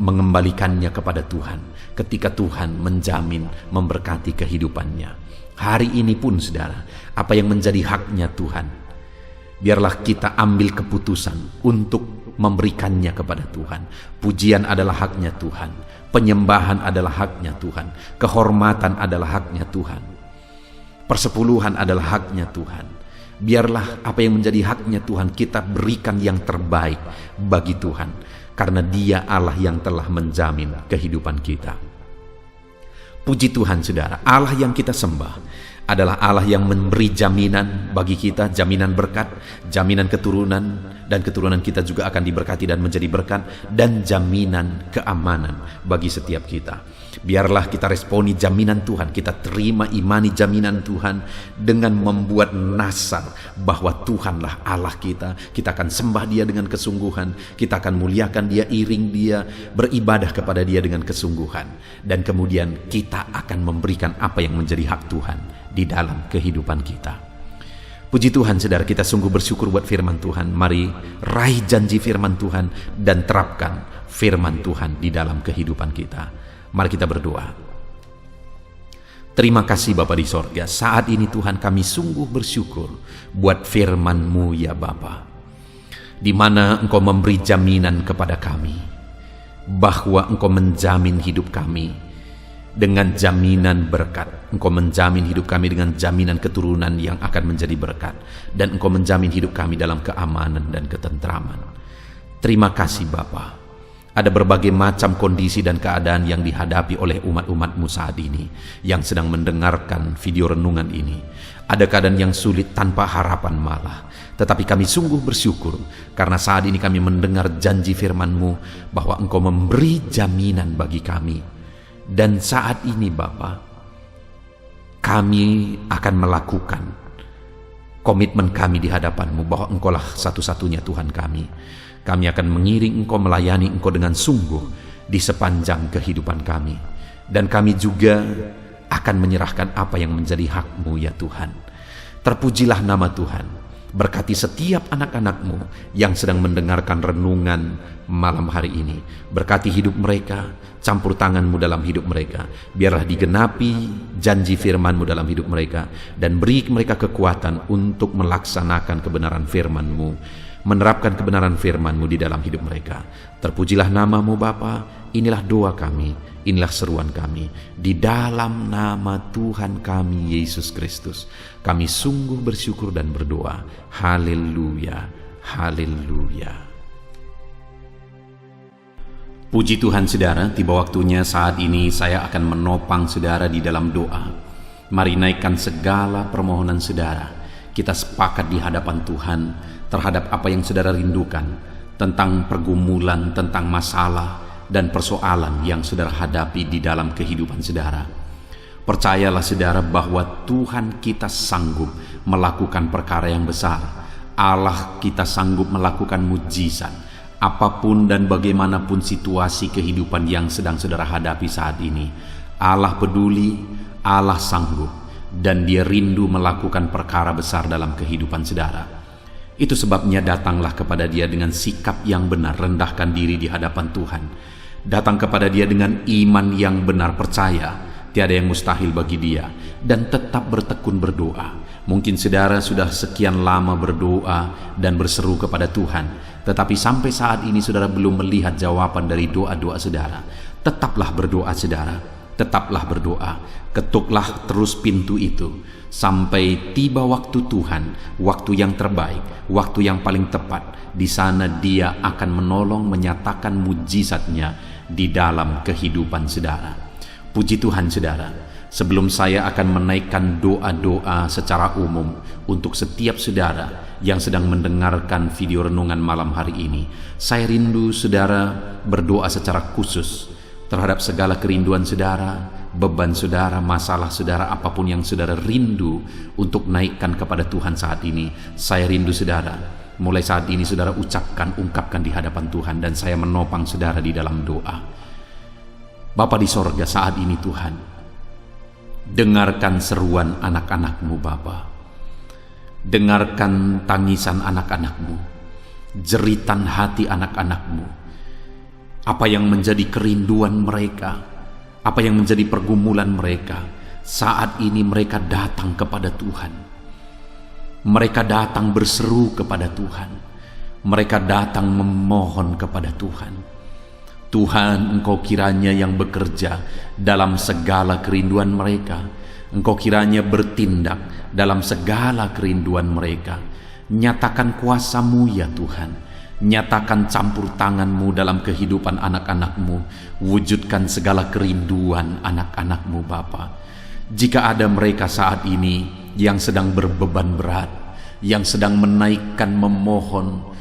S1: mengembalikannya kepada Tuhan ketika Tuhan menjamin memberkati kehidupannya. Hari ini pun saudara, apa yang menjadi haknya Tuhan, biarlah kita ambil keputusan untuk memberikannya kepada Tuhan. Pujian adalah haknya Tuhan, penyembahan adalah haknya Tuhan, kehormatan adalah haknya Tuhan, persepuluhan adalah haknya Tuhan. Biarlah apa yang menjadi haknya Tuhan kita berikan yang terbaik bagi Tuhan, karena Dia Allah yang telah menjamin kehidupan kita. Puji Tuhan saudara, Allah yang kita sembah adalah Allah yang memberi jaminan bagi kita, jaminan berkat, jaminan keturunan, dan keturunan kita juga akan diberkati dan menjadi berkat, dan jaminan keamanan bagi setiap kita. Biarlah kita responi jaminan Tuhan, kita terima imani jaminan Tuhan dengan membuat nasar bahwa Tuhanlah Allah kita. Kita akan sembah Dia dengan kesungguhan, kita akan muliakan Dia, iring Dia, beribadah kepada Dia dengan kesungguhan, dan kemudian kita akan memberikan apa yang menjadi hak Tuhan di dalam kehidupan kita. Puji Tuhan saudara, kita sungguh bersyukur buat firman Tuhan. Mari raih janji firman Tuhan dan terapkan firman Tuhan di dalam kehidupan kita. Mari kita berdoa. Terima kasih Bapa di sorga, saat ini Tuhan kami sungguh bersyukur buat firman-Mu ya Bapa, di mana Engkau memberi jaminan kepada kami bahwa Engkau menjamin hidup kami dengan jaminan berkat. Engkau menjamin hidup kami dengan jaminan keturunan yang akan menjadi berkat, dan Engkau menjamin hidup kami dalam keamanan dan ketentraman. Terima kasih Bapa. Ada berbagai macam kondisi dan keadaan yang dihadapi oleh umat-umat-Mu saat ini yang sedang mendengarkan video renungan ini. Ada keadaan yang sulit tanpa harapan malah. Tetapi kami sungguh bersyukur karena saat ini kami mendengar janji firman-Mu bahwa Engkau memberi jaminan bagi kami. Dan saat ini Bapa, kami akan melakukan komitmen kami di hadapan-Mu bahwa Engkaulah satu-satunya Tuhan kami. Kami akan mengiring Engkau, melayani Engkau dengan sungguh di sepanjang kehidupan kami. Dan kami juga akan menyerahkan apa yang menjadi hak-Mu ya Tuhan. Terpujilah nama Tuhan. Berkati setiap anak-anak-Mu yang sedang mendengarkan renungan malam hari ini. Berkati hidup mereka, campur tangan-Mu dalam hidup mereka. Biarlah digenapi janji firman-Mu dalam hidup mereka, dan beri mereka kekuatan untuk melaksanakan kebenaran firman-Mu, menerapkan kebenaran firman-Mu di dalam hidup mereka. Terpujilah nama-Mu Bapa. Inilah doa kami, inilah seruan kami. Di dalam nama Tuhan kami Yesus Kristus, kami sungguh bersyukur dan berdoa. Haleluya, haleluya. Puji Tuhan saudara, tiba waktunya saat ini saya akan menopang saudara di dalam doa. Mari naikkan segala permohonan saudara. Kita sepakat di hadapan Tuhan terhadap apa yang saudara rindukan, tentang pergumulan, tentang masalah dan persoalan yang saudara hadapi di dalam kehidupan saudara. Percayalah saudara bahwa Tuhan kita sanggup melakukan perkara yang besar. Allah kita sanggup melakukan mujizat. Apapun dan bagaimanapun situasi kehidupan yang sedang saudara hadapi saat ini, Allah peduli, Allah sanggup, dan Dia rindu melakukan perkara besar dalam kehidupan saudara. Itu sebabnya datanglah kepada Dia dengan sikap yang benar, rendahkan diri di hadapan Tuhan. Datang kepada Dia dengan iman yang benar, percaya tiada yang mustahil bagi Dia, dan tetap bertekun berdoa. Mungkin saudara sudah sekian lama berdoa dan berseru kepada Tuhan, tetapi sampai saat ini saudara belum melihat jawaban dari doa-doa saudara. Tetaplah berdoa saudara, tetaplah berdoa. Ketuklah terus pintu itu sampai tiba waktu Tuhan, waktu yang terbaik, waktu yang paling tepat. Di sana Dia akan menolong, menyatakan mujizatnya di dalam kehidupan saudara. Puji Tuhan saudara. Sebelum saya akan menaikkan doa-doa secara umum untuk setiap saudara yang sedang mendengarkan video renungan malam hari ini, saya rindu saudara berdoa secara khusus terhadap segala kerinduan saudara, beban saudara, masalah saudara, apapun yang saudara rindu untuk naikkan kepada Tuhan saat ini. Saya rindu saudara, mulai saat ini saudara ungkapkan di hadapan Tuhan, dan saya menopang saudara di dalam doa. Bapa di sorga, saat ini Tuhan, dengarkan seruan anak-anak-Mu Bapa. Dengarkan tangisan anak-anak-Mu, jeritan hati anak-anak-Mu. Apa yang menjadi kerinduan mereka, apa yang menjadi pergumulan mereka. Saat ini mereka datang kepada Tuhan. Mereka datang berseru kepada Tuhan. Mereka datang memohon kepada Tuhan. Tuhan, Engkau kiranya yang bekerja dalam segala kerinduan mereka. Engkau kiranya bertindak dalam segala kerinduan mereka. Nyatakan kuasa-Mu ya Tuhan. Nyatakan campur tangan-Mu dalam kehidupan anak-anak-Mu. Wujudkan segala kerinduan anak-anak-Mu Bapa. Jika ada mereka saat ini yang sedang berbeban berat, yang sedang menaikkan, memohon,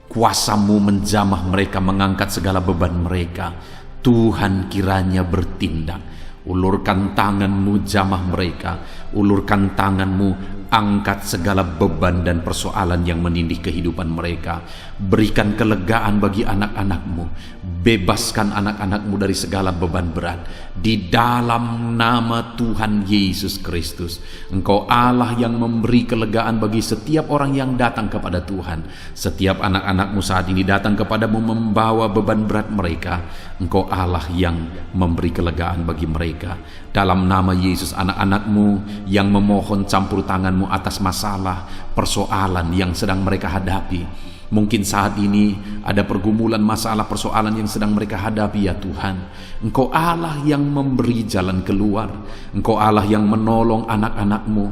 S1: kuasa-Mu menjamah mereka, mengangkat segala beban mereka. Tuhan kiranya bertindak. Ulurkan tangan-Mu, jamah mereka. Ulurkan tangan-Mu, angkat segala beban dan persoalan yang menindih kehidupan mereka. Berikan kelegaan bagi anak-anak-Mu. Bebaskan anak-anak-Mu dari segala beban berat. Di dalam nama Tuhan Yesus Kristus. Engkau Allah yang memberi kelegaan bagi setiap orang yang datang kepada Tuhan. Setiap anak-anak-Mu saat ini datang kepadamu membawa beban berat mereka. Engkau Allah yang memberi kelegaan bagi mereka. Dalam nama Yesus, anak-anak-Mu yang memohon campur tangan-Mu atas masalah, persoalan yang sedang mereka hadapi. Mungkin saat ini ada pergumulan, masalah, persoalan yang sedang mereka hadapi ya Tuhan. Engkau Allah yang memberi jalan keluar. Engkau Allah yang menolong anak-anak-Mu.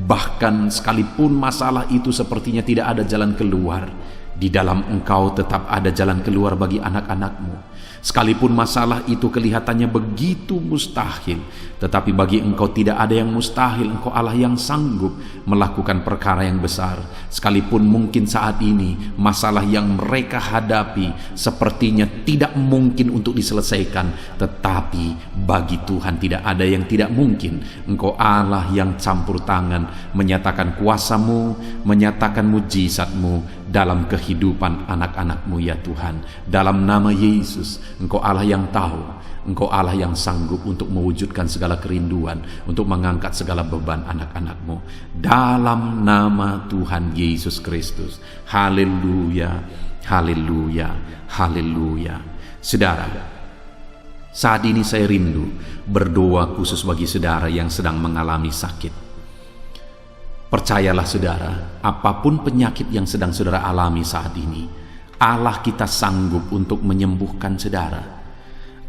S1: Bahkan sekalipun masalah itu sepertinya tidak ada jalan keluar, di dalam Engkau tetap ada jalan keluar bagi anak-anak-Mu. Sekalipun masalah itu kelihatannya begitu mustahil, tetapi bagi Engkau tidak ada yang mustahil. Engkau Allah yang sanggup melakukan perkara yang besar. Sekalipun mungkin saat ini masalah yang mereka hadapi sepertinya tidak mungkin untuk diselesaikan, tetapi bagi Tuhan tidak ada yang tidak mungkin. Engkau Allah yang campur tangan, menyatakan kuasa-Mu, menyatakan mujizat-Mu dalam kehidupan anak-anak-Mu ya Tuhan. Dalam nama Yesus, Engkau Allah yang tahu, Engkau Allah yang sanggup untuk mewujudkan segala kerinduan, untuk mengangkat segala beban anak-anak-Mu. Dalam nama Tuhan Yesus Kristus. Haleluya, haleluya, haleluya. Saudara, saat ini saya rindu berdoa khusus bagi saudara yang sedang mengalami sakit. Percayalah saudara, apapun penyakit yang sedang saudara alami saat ini, Allah kita sanggup untuk menyembuhkan saudara.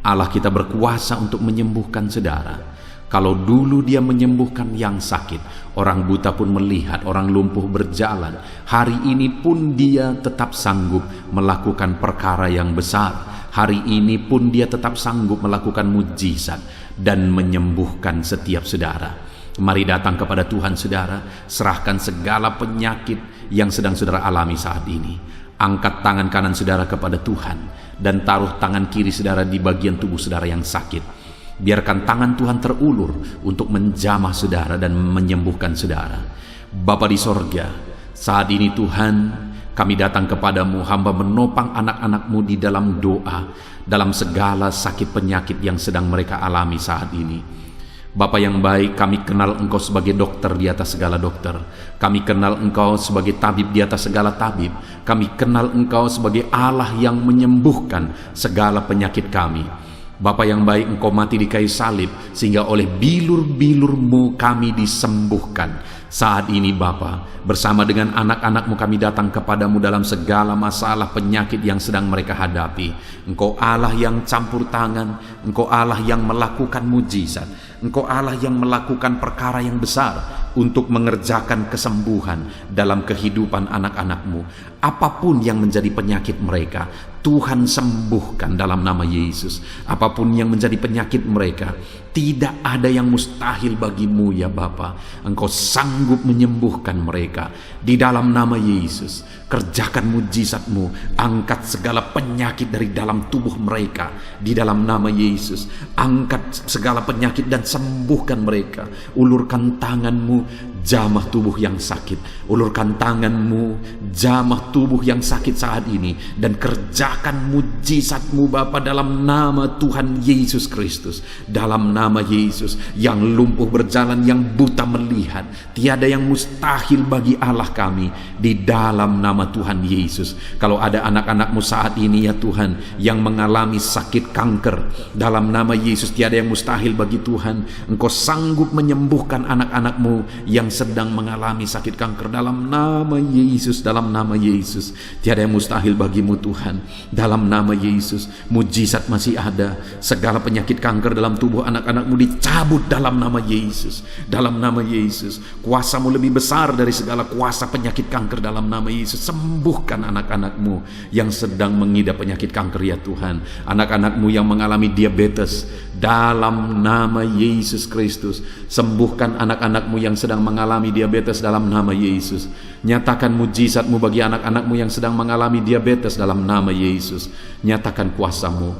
S1: Allah kita berkuasa untuk menyembuhkan saudara. Kalau dulu Dia menyembuhkan yang sakit, orang buta pun melihat, orang lumpuh berjalan. Hari ini pun Dia tetap sanggup melakukan perkara yang besar. Hari ini pun Dia tetap sanggup melakukan mujizat dan menyembuhkan setiap saudara. Mari datang kepada Tuhan saudara, serahkan segala penyakit yang sedang saudara alami saat ini. Angkat tangan kanan saudara kepada Tuhan dan taruh tangan kiri saudara di bagian tubuh saudara yang sakit. Biarkan tangan Tuhan terulur untuk menjamah saudara dan menyembuhkan saudara. Bapa di sorga, saat ini Tuhan, kami datang kepadamu, hamba menopang anak-anakmu di dalam doa, dalam segala sakit penyakit yang sedang mereka alami saat ini. Bapa yang baik, kami kenal Engkau sebagai dokter di atas segala dokter. Kami kenal Engkau sebagai tabib di atas segala tabib. Kami kenal Engkau sebagai Allah yang menyembuhkan segala penyakit kami. Bapa yang baik, Engkau mati di kayu salib sehingga oleh bilur-bilur-Mu kami disembuhkan. Saat ini Bapa, bersama dengan anak-anak-Mu kami datang kepadamu dalam segala masalah penyakit yang sedang mereka hadapi. Engkau Allah yang campur tangan, Engkau Allah yang melakukan mujizat, Engkau Allah yang melakukan perkara yang besar untuk mengerjakan kesembuhan dalam kehidupan anak-anak-Mu. Apapun yang menjadi penyakit mereka, Tuhan sembuhkan dalam nama Yesus. Apapun yang menjadi penyakit mereka, tidak ada yang mustahil bagimu ya Bapa. Engkau sanggup menyembuhkan mereka di dalam nama Yesus. Kerjakan mujizat-Mu, angkat segala penyakit dari dalam tubuh mereka di dalam nama Yesus. Angkat segala penyakit dan sembuhkan mereka. Ulurkan tangan-Mu, jamah tubuh yang sakit. Ulurkan tangan-Mu, jamah tubuh yang sakit saat ini, dan kerjakan mujizat-Mu Bapa dalam nama Tuhan Yesus Kristus. Dalam nama Yesus, yang lumpuh berjalan, yang buta melihat, tiada yang mustahil bagi Allah kami di dalam nama Tuhan Yesus. Kalau ada anak-anak-Mu saat ini ya Tuhan yang mengalami sakit kanker, dalam nama Yesus tiada yang mustahil bagi Tuhan. Engkau sanggup menyembuhkan anak-anak-Mu yang sedang mengalami sakit kanker dalam nama Yesus. Dalam nama Yesus tiada yang mustahil bagimu Tuhan. Dalam nama Yesus mujizat masih ada. Segala penyakit kanker dalam tubuh anak-anak-Mu dicabut dalam nama Yesus. Dalam nama Yesus, kuasa-Mu lebih besar dari segala kuasa penyakit kanker dalam nama Yesus. Sembuhkan anak-anak-Mu yang sedang mengidap penyakit kanker ya Tuhan. Anak-anak-Mu yang mengalami diabetes, dalam nama Yesus Kristus. Sembuhkan anak-anak-Mu yang sedang mengalami diabetes dalam nama Yesus. Nyatakan mujizat-Mu bagi anak-anak-Mu yang sedang mengalami diabetes dalam nama Yesus. Nyatakan kuasa-Mu,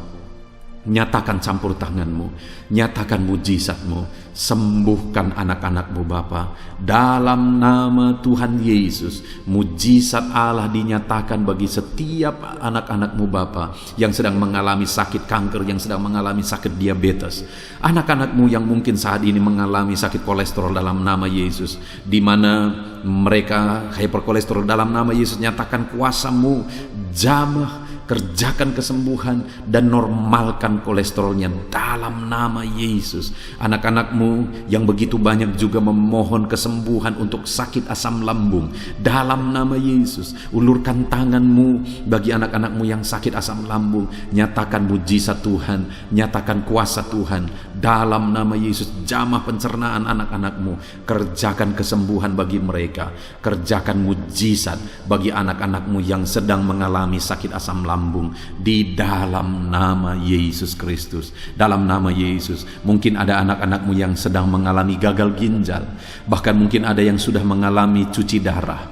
S1: nyatakan campur tangan-Mu, nyatakan mujizat-Mu. Sembuhkan anak-anak-Mu Bapa dalam nama Tuhan Yesus. Mujizat Allah dinyatakan bagi setiap anak-anak-Mu Bapa yang sedang mengalami sakit kanker, yang sedang mengalami sakit diabetes. Anak-anak-Mu yang mungkin saat ini mengalami sakit kolesterol dalam nama Yesus, di mana mereka hyperkolesterol dalam nama Yesus. Nyatakan kuasa-Mu, jamah, kerjakan kesembuhan dan normalkan kolesterolnya dalam nama Yesus. Anak-anak-Mu yang begitu banyak juga memohon kesembuhan untuk sakit asam lambung dalam nama Yesus. Ulurkan tangan-Mu bagi anak-anak-Mu yang sakit asam lambung. Nyatakan mujizat Tuhan, nyatakan kuasa Tuhan dalam nama Yesus. Jamah pencernaan anak-anak-Mu, kerjakan kesembuhan bagi mereka. Kerjakan mujizat bagi anak-anak-Mu yang sedang mengalami sakit asam lambung di dalam nama Yesus Kristus. Dalam nama Yesus. Mungkin ada anak-anak-Mu yang sedang mengalami gagal ginjal, bahkan mungkin ada yang sudah mengalami cuci darah.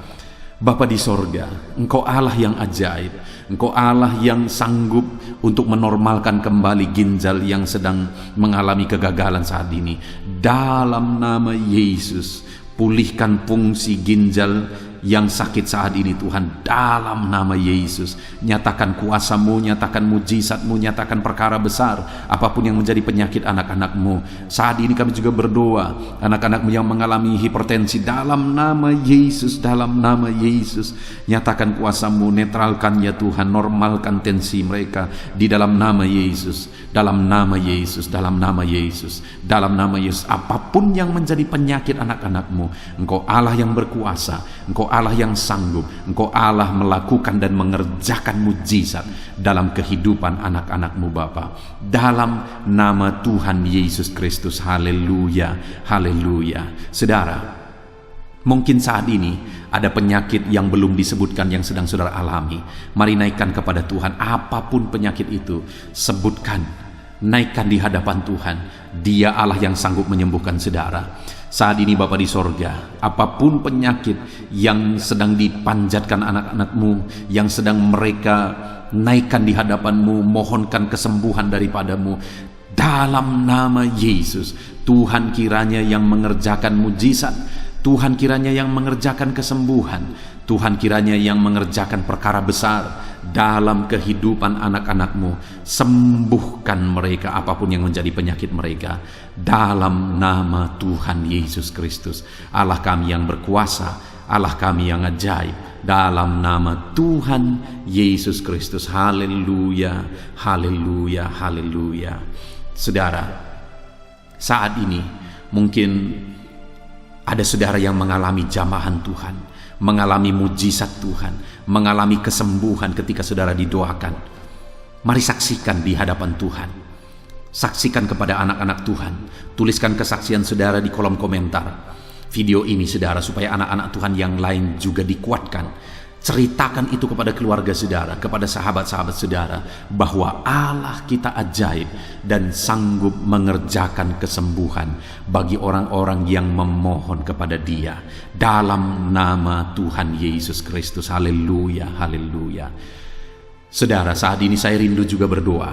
S1: Bapa di sorga, Engkau Allah yang ajaib. Engkau Allah yang sanggup untuk menormalkan kembali ginjal yang sedang mengalami kegagalan saat ini. Dalam nama Yesus, pulihkan fungsi ginjal yang sakit saat ini Tuhan, dalam nama Yesus. Nyatakan kuasa-Mu, nyatakan mujizat-Mu, nyatakan perkara besar apapun yang menjadi penyakit anak-anak-Mu. Saat ini kami juga berdoa anak-anak-Mu yang mengalami hipertensi, dalam nama Yesus. Dalam nama Yesus, nyatakan kuasa-Mu, netralkan ya Tuhan, normalkan tensi mereka di dalam nama Yesus. Dalam nama Yesus, dalam nama Yesus, dalam nama Yesus. Apapun yang menjadi penyakit anak-anak-Mu, Engkau Allah yang berkuasa, Engkau Allah yang sanggup, Engkau Allah melakukan dan mengerjakan mujizat dalam kehidupan anak-anak-Mu Bapa. Dalam nama Tuhan Yesus Kristus. Haleluya, haleluya. Saudara, mungkin saat ini ada penyakit yang belum disebutkan yang sedang saudara alami. Mari naikkan kepada Tuhan apapun penyakit itu. Sebutkan naikkan di hadapan Tuhan. Dia Allah yang sanggup menyembuhkan saudara. Saat ini Bapa di sorga, apapun penyakit yang sedang dipanjatkan anak-anakmu, yang sedang mereka naikkan di hadapanmu, mohonkan kesembuhan daripadamu, dalam nama Yesus, Tuhan kiranya yang mengerjakan mujizat, Tuhan kiranya yang mengerjakan kesembuhan, Tuhan kiranya yang mengerjakan perkara besar dalam kehidupan anak-anakmu. Sembuhkan mereka apapun yang menjadi penyakit mereka, dalam nama Tuhan Yesus Kristus, Allah kami yang berkuasa, Allah kami yang ajaib, dalam nama Tuhan Yesus Kristus. Haleluya, haleluya, haleluya. Saudara, saat ini mungkin ada saudara yang mengalami jamahan Tuhan, mengalami mujizat Tuhan, mengalami kesembuhan ketika saudara didoakan. Mari saksikan di hadapan Tuhan. Saksikan kepada anak-anak Tuhan. Tuliskan kesaksian saudara di kolom komentar video ini saudara, supaya anak-anak Tuhan yang lain juga dikuatkan. Ceritakan itu kepada keluarga saudara, kepada sahabat-sahabat saudara, bahwa Allah kita ajaib dan sanggup mengerjakan kesembuhan bagi orang-orang yang memohon kepada Dia, dalam nama Tuhan Yesus Kristus. Haleluya, haleluya. Saudara, saat ini saya rindu juga berdoa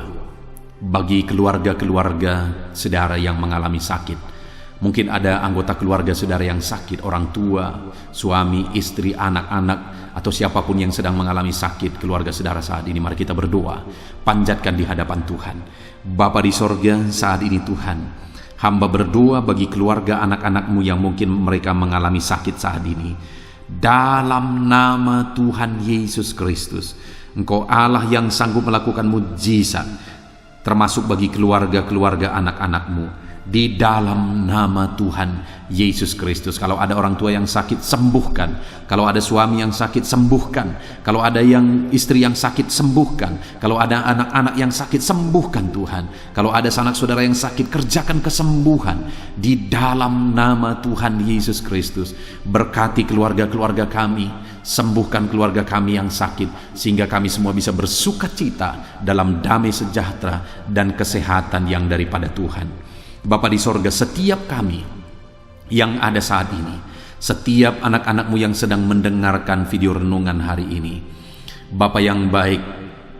S1: bagi keluarga-keluarga saudara yang mengalami sakit. Mungkin ada anggota keluarga saudara yang sakit, orang tua, suami, istri, anak-anak, atau siapapun yang sedang mengalami sakit keluarga saudara saat ini. Mari kita berdoa, panjatkan di hadapan Tuhan. Bapa di sorga, saat ini Tuhan, hamba berdoa bagi keluarga anak-anakmu yang mungkin mereka mengalami sakit saat ini. Dalam nama Tuhan Yesus Kristus, Engkau Allah yang sanggup melakukan mujizat, termasuk bagi keluarga-keluarga anak-anakmu. Di dalam nama Tuhan Yesus Kristus. Kalau ada orang tua yang sakit, sembuhkan. Kalau ada suami yang sakit, sembuhkan. Kalau ada yang istri yang sakit, sembuhkan. Kalau ada anak-anak yang sakit, sembuhkan Tuhan. Kalau ada sanak saudara yang sakit, kerjakan kesembuhan di dalam nama Tuhan Yesus Kristus. Berkati keluarga-keluarga kami, sembuhkan keluarga kami yang sakit, sehingga kami semua bisa bersuka cita dalam damai sejahtera dan kesehatan yang daripada Tuhan. Bapa di sorga, setiap kami yang ada saat ini, setiap anak-anakmu yang sedang mendengarkan video renungan hari ini, Bapa yang baik,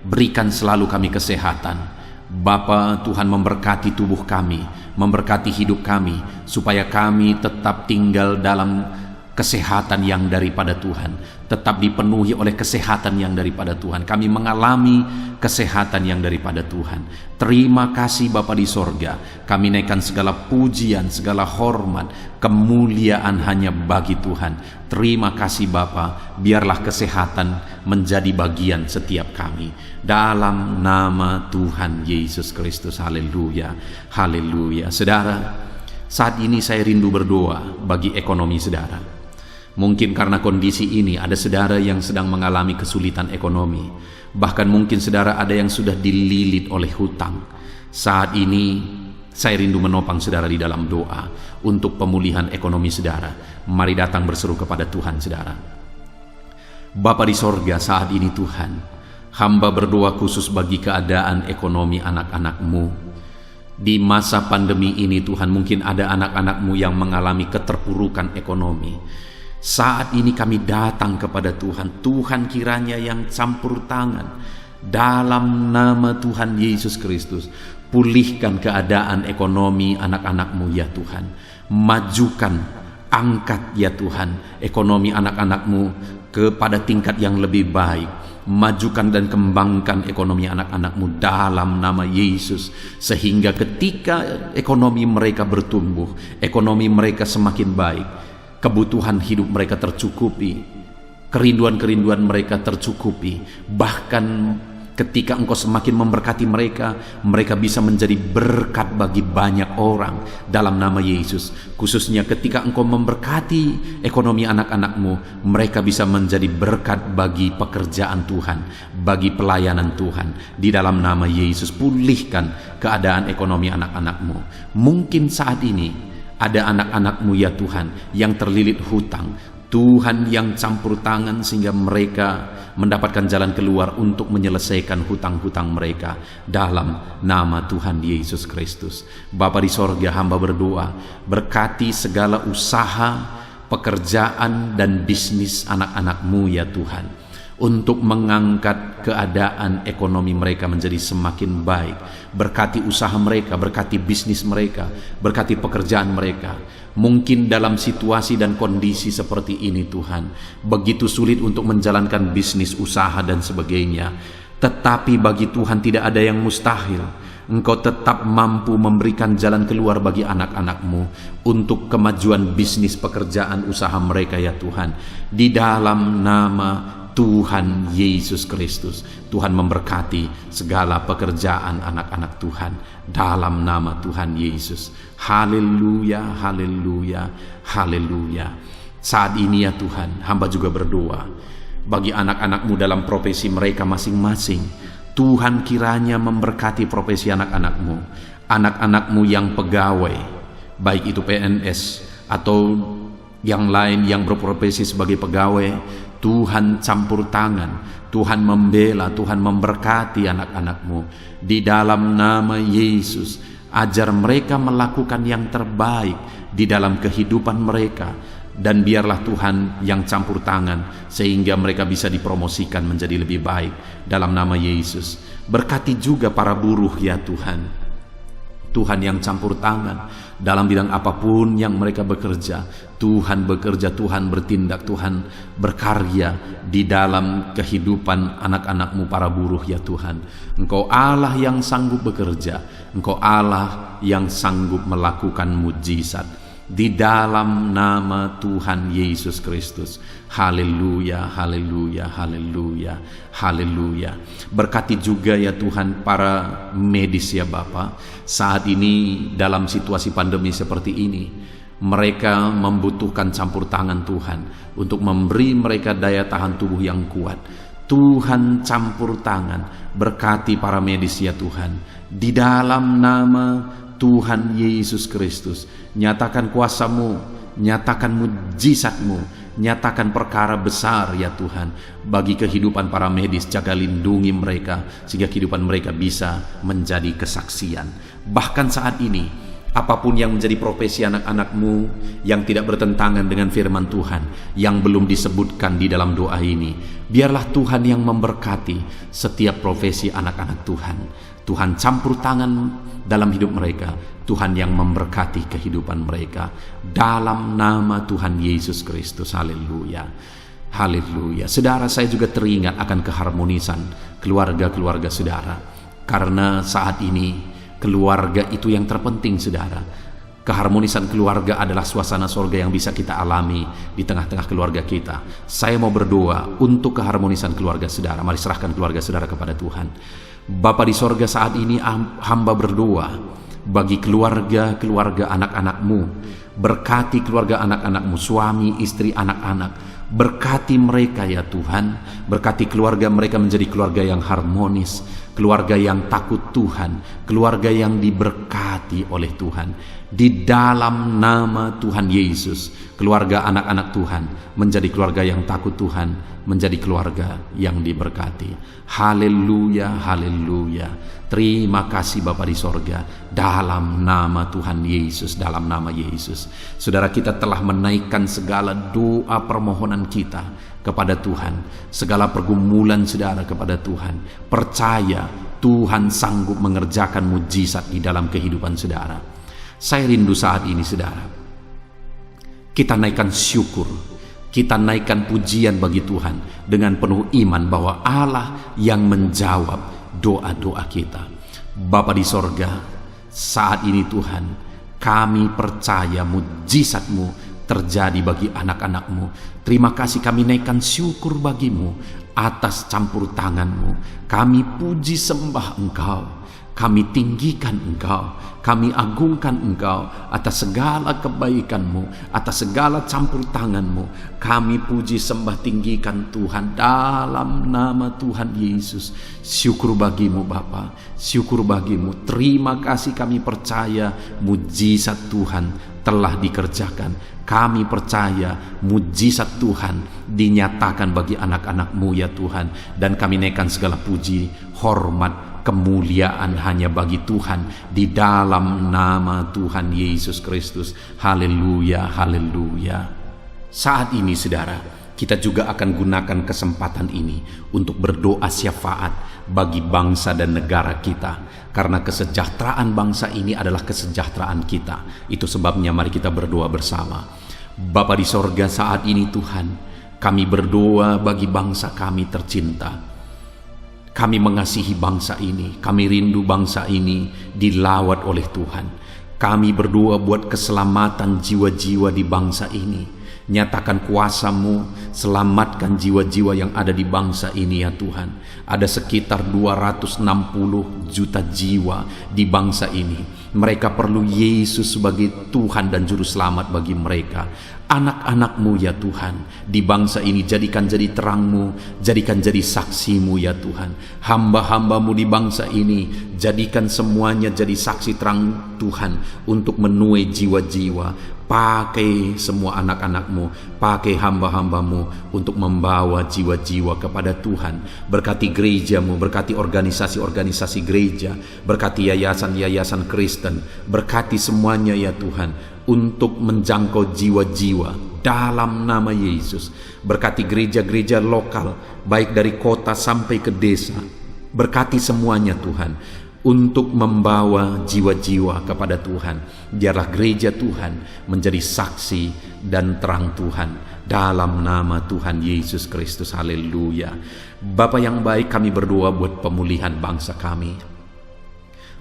S1: berikan selalu kami kesehatan. Bapa Tuhan, memberkati tubuh kami, memberkati hidup kami, supaya kami tetap tinggal dalam kesehatan yang daripada Tuhan, tetap dipenuhi oleh kesehatan yang daripada Tuhan. Kami mengalami kesehatan yang daripada Tuhan. Terima kasih Bapa di sorga. Kami naikkan segala pujian, segala hormat, kemuliaan hanya bagi Tuhan. Terima kasih Bapa. Biarlah kesehatan menjadi bagian setiap kami, dalam nama Tuhan Yesus Kristus. Haleluya, haleluya. Saudara, saat ini saya rindu berdoa bagi ekonomi saudara. Mungkin karena kondisi ini ada saudara yang sedang mengalami kesulitan ekonomi. Bahkan mungkin saudara ada yang sudah dililit oleh hutang. Saat ini saya rindu menopang saudara di dalam doa untuk pemulihan ekonomi saudara. Mari datang berseru kepada Tuhan saudara. Bapa di sorga, saat ini Tuhan, hamba berdoa khusus bagi keadaan ekonomi anak-anakmu. Di masa pandemi ini Tuhan, mungkin ada anak-anakmu yang mengalami keterpurukan ekonomi. Saat ini kami datang kepada Tuhan. Tuhan kiranya yang campur tangan, dalam nama Tuhan Yesus Kristus. Pulihkan keadaan ekonomi anak-anakmu ya Tuhan. Majukan, angkat ya Tuhan ekonomi anak-anakmu kepada tingkat yang lebih baik. Majukan dan kembangkan ekonomi anak-anakmu dalam nama Yesus, sehingga ketika ekonomi mereka bertumbuh, ekonomi mereka semakin baik, kebutuhan hidup mereka tercukupi, kerinduan-kerinduan mereka tercukupi. Bahkan ketika Engkau semakin memberkati mereka, mereka bisa menjadi berkat bagi banyak orang dalam nama Yesus. Khususnya ketika Engkau memberkati ekonomi anak-anakmu, mereka bisa menjadi berkat bagi pekerjaan Tuhan, bagi pelayanan Tuhan. Di dalam nama Yesus, pulihkan keadaan ekonomi anak-anakmu. Mungkin saat ini ada anak-anakmu ya Tuhan yang terlilit hutang. Tuhan yang campur tangan sehingga mereka mendapatkan jalan keluar untuk menyelesaikan hutang-hutang mereka dalam nama Tuhan Yesus Kristus. Bapa di sorga, hamba berdoa, berkati segala usaha, pekerjaan dan bisnis anak-anak-Mu ya Tuhan, untuk mengangkat keadaan ekonomi mereka menjadi semakin baik. Berkati usaha mereka, berkati bisnis mereka, berkati pekerjaan mereka. Mungkin dalam situasi dan kondisi seperti ini Tuhan, begitu sulit untuk menjalankan bisnis, usaha dan sebagainya, tetapi bagi Tuhan tidak ada yang mustahil. Engkau tetap mampu memberikan jalan keluar bagi anak-anak-Mu untuk kemajuan bisnis, pekerjaan, usaha mereka ya Tuhan, di dalam nama Tuhan Yesus Kristus. Tuhan memberkati segala pekerjaan anak-anak Tuhan dalam nama Tuhan Yesus. Haleluya, haleluya, haleluya. Saat ini ya Tuhan, hamba juga berdoa bagi anak-anak-Mu dalam profesi mereka masing-masing. Tuhan kiranya memberkati profesi anak-anak-Mu, anak-anak-Mu yang pegawai, baik itu PNS atau yang lain yang berprofesi sebagai pegawai. Tuhan campur tangan, Tuhan membela, Tuhan memberkati anak-anak-Mu di dalam nama Yesus. Ajar mereka melakukan yang terbaik di dalam kehidupan mereka, dan biarlah Tuhan yang campur tangan sehingga mereka bisa dipromosikan menjadi lebih baik dalam nama Yesus. Berkati juga para buruh ya Tuhan, Tuhan yang campur tangan dalam bidang apapun yang mereka bekerja. Tuhan bekerja, Tuhan bertindak, Tuhan berkarya di dalam kehidupan anak-anak-Mu para buruh ya Tuhan. Engkau Allah yang sanggup bekerja, Engkau Allah yang sanggup melakukan mujizat di dalam nama Tuhan Yesus Kristus. Haleluya, haleluya, haleluya, haleluya. Berkati juga ya Tuhan para medis ya Bapa. Saat ini dalam situasi pandemi seperti ini, mereka membutuhkan campur tangan Tuhan untuk memberi mereka daya tahan tubuh yang kuat. Tuhan campur tangan, berkati para medis ya Tuhan, di dalam nama Tuhan Yesus Kristus. Nyatakan kuasa-Mu, nyatakan mujizat-Mu, nyatakan perkara besar ya Tuhan bagi kehidupan para medis. Jaga lindungi mereka sehingga kehidupan mereka bisa menjadi kesaksian. Bahkan saat ini, apapun yang menjadi profesi anak-anak-Mu yang tidak bertentangan dengan firman Tuhan yang belum disebutkan di dalam doa ini, biarlah Tuhan yang memberkati setiap profesi anak-anak Tuhan. Tuhan campur tangan dalam hidup mereka, Tuhan yang memberkati kehidupan mereka dalam nama Tuhan Yesus Kristus. Haleluya, haleluya. Saudara, saya juga teringat akan keharmonisan keluarga-keluarga saudara, karena saat ini keluarga itu yang terpenting saudara. Keharmonisan keluarga adalah suasana sorga yang bisa kita alami di tengah-tengah keluarga kita. Saya mau berdoa untuk keharmonisan keluarga saudara. Mari serahkan keluarga saudara kepada Tuhan. Bapa di sorga, saat ini hamba berdoa bagi keluarga-keluarga anak-anak-Mu. Berkati keluarga anak-anak-Mu, suami, istri, anak-anak. Berkati mereka ya Tuhan. Berkati keluarga mereka menjadi keluarga yang harmonis, keluarga yang takut Tuhan, keluarga yang diberkati oleh Tuhan. Di dalam nama Tuhan Yesus, keluarga anak-anak Tuhan menjadi keluarga yang takut Tuhan, menjadi keluarga yang diberkati. Haleluya, haleluya. Terima kasih Bapa di sorga, dalam nama Tuhan Yesus, dalam nama Yesus. Saudara, kita telah menaikkan segala doa permohonan kita kepada Tuhan, segala pergumulan saudara kepada Tuhan. Percaya Tuhan sanggup mengerjakan mujizat di dalam kehidupan saudara. Saya rindu saat ini saudara, kita naikkan syukur, kita naikkan pujian bagi Tuhan dengan penuh iman bahwa Allah yang menjawab doa-doa kita. Bapa di sorga, saat ini Tuhan, kami percaya mujizat-Mu terjadi bagi anak-anak-Mu. Terima kasih, kami naikkan syukur bagi-Mu atas campur tangan-Mu. Kami puji sembah Engkau Kami tinggikan Engkau, kami agungkan Engkau atas segala kebaikan-Mu, atas segala campur tangan-Mu. Kami puji sembah tinggikan Tuhan dalam nama Tuhan Yesus. Syukur bagi-Mu Bapa, syukur bagi-Mu. Terima kasih, kami percaya mujizat Tuhan telah dikerjakan. Kami percaya mujizat Tuhan dinyatakan bagi anak-anak-Mu ya Tuhan. Dan kami naikkan segala puji, hormat, kemuliaan hanya bagi Tuhan di dalam nama Tuhan Yesus Kristus. Haleluya, haleluya. Saat ini saudara, kita juga akan gunakan kesempatan ini untuk berdoa syafaat bagi bangsa dan negara kita. Karena kesejahteraan bangsa ini adalah kesejahteraan kita. Itu sebabnya mari kita berdoa bersama. Bapa di sorga, saat ini Tuhan, kami berdoa bagi bangsa kami tercinta. Kami mengasihi bangsa ini, kami rindu bangsa ini dilawat oleh Tuhan. Kami berdoa buat keselamatan jiwa-jiwa di bangsa ini. Nyatakan kuasa-Mu, selamatkan jiwa-jiwa yang ada di bangsa ini ya Tuhan. Ada sekitar 260 juta jiwa di bangsa ini. Mereka perlu Yesus sebagai Tuhan dan Juru Selamat bagi mereka. Anak-anak-Mu ya Tuhan, di bangsa ini jadikan jadi terang-Mu, jadikan jadi saksi-Mu ya Tuhan. Hamba-hamba-Mu di bangsa ini, jadikan semuanya jadi saksi terang Tuhan untuk menuai jiwa-jiwa. Pakai semua anak-anak-Mu, pakai hamba-hamba-Mu untuk membawa jiwa-jiwa kepada Tuhan. Berkati gereja-Mu, berkati organisasi-organisasi gereja, berkati yayasan-yayasan Kristen, berkati semuanya ya Tuhan untuk menjangkau jiwa-jiwa dalam nama Yesus. Berkati gereja-gereja lokal, baik dari kota sampai ke desa. Berkati semuanya Tuhan untuk membawa jiwa-jiwa kepada Tuhan. Biarlah gereja Tuhan menjadi saksi dan terang Tuhan dalam nama Tuhan Yesus Kristus. Haleluya. Bapa yang baik, kami berdoa buat pemulihan bangsa kami.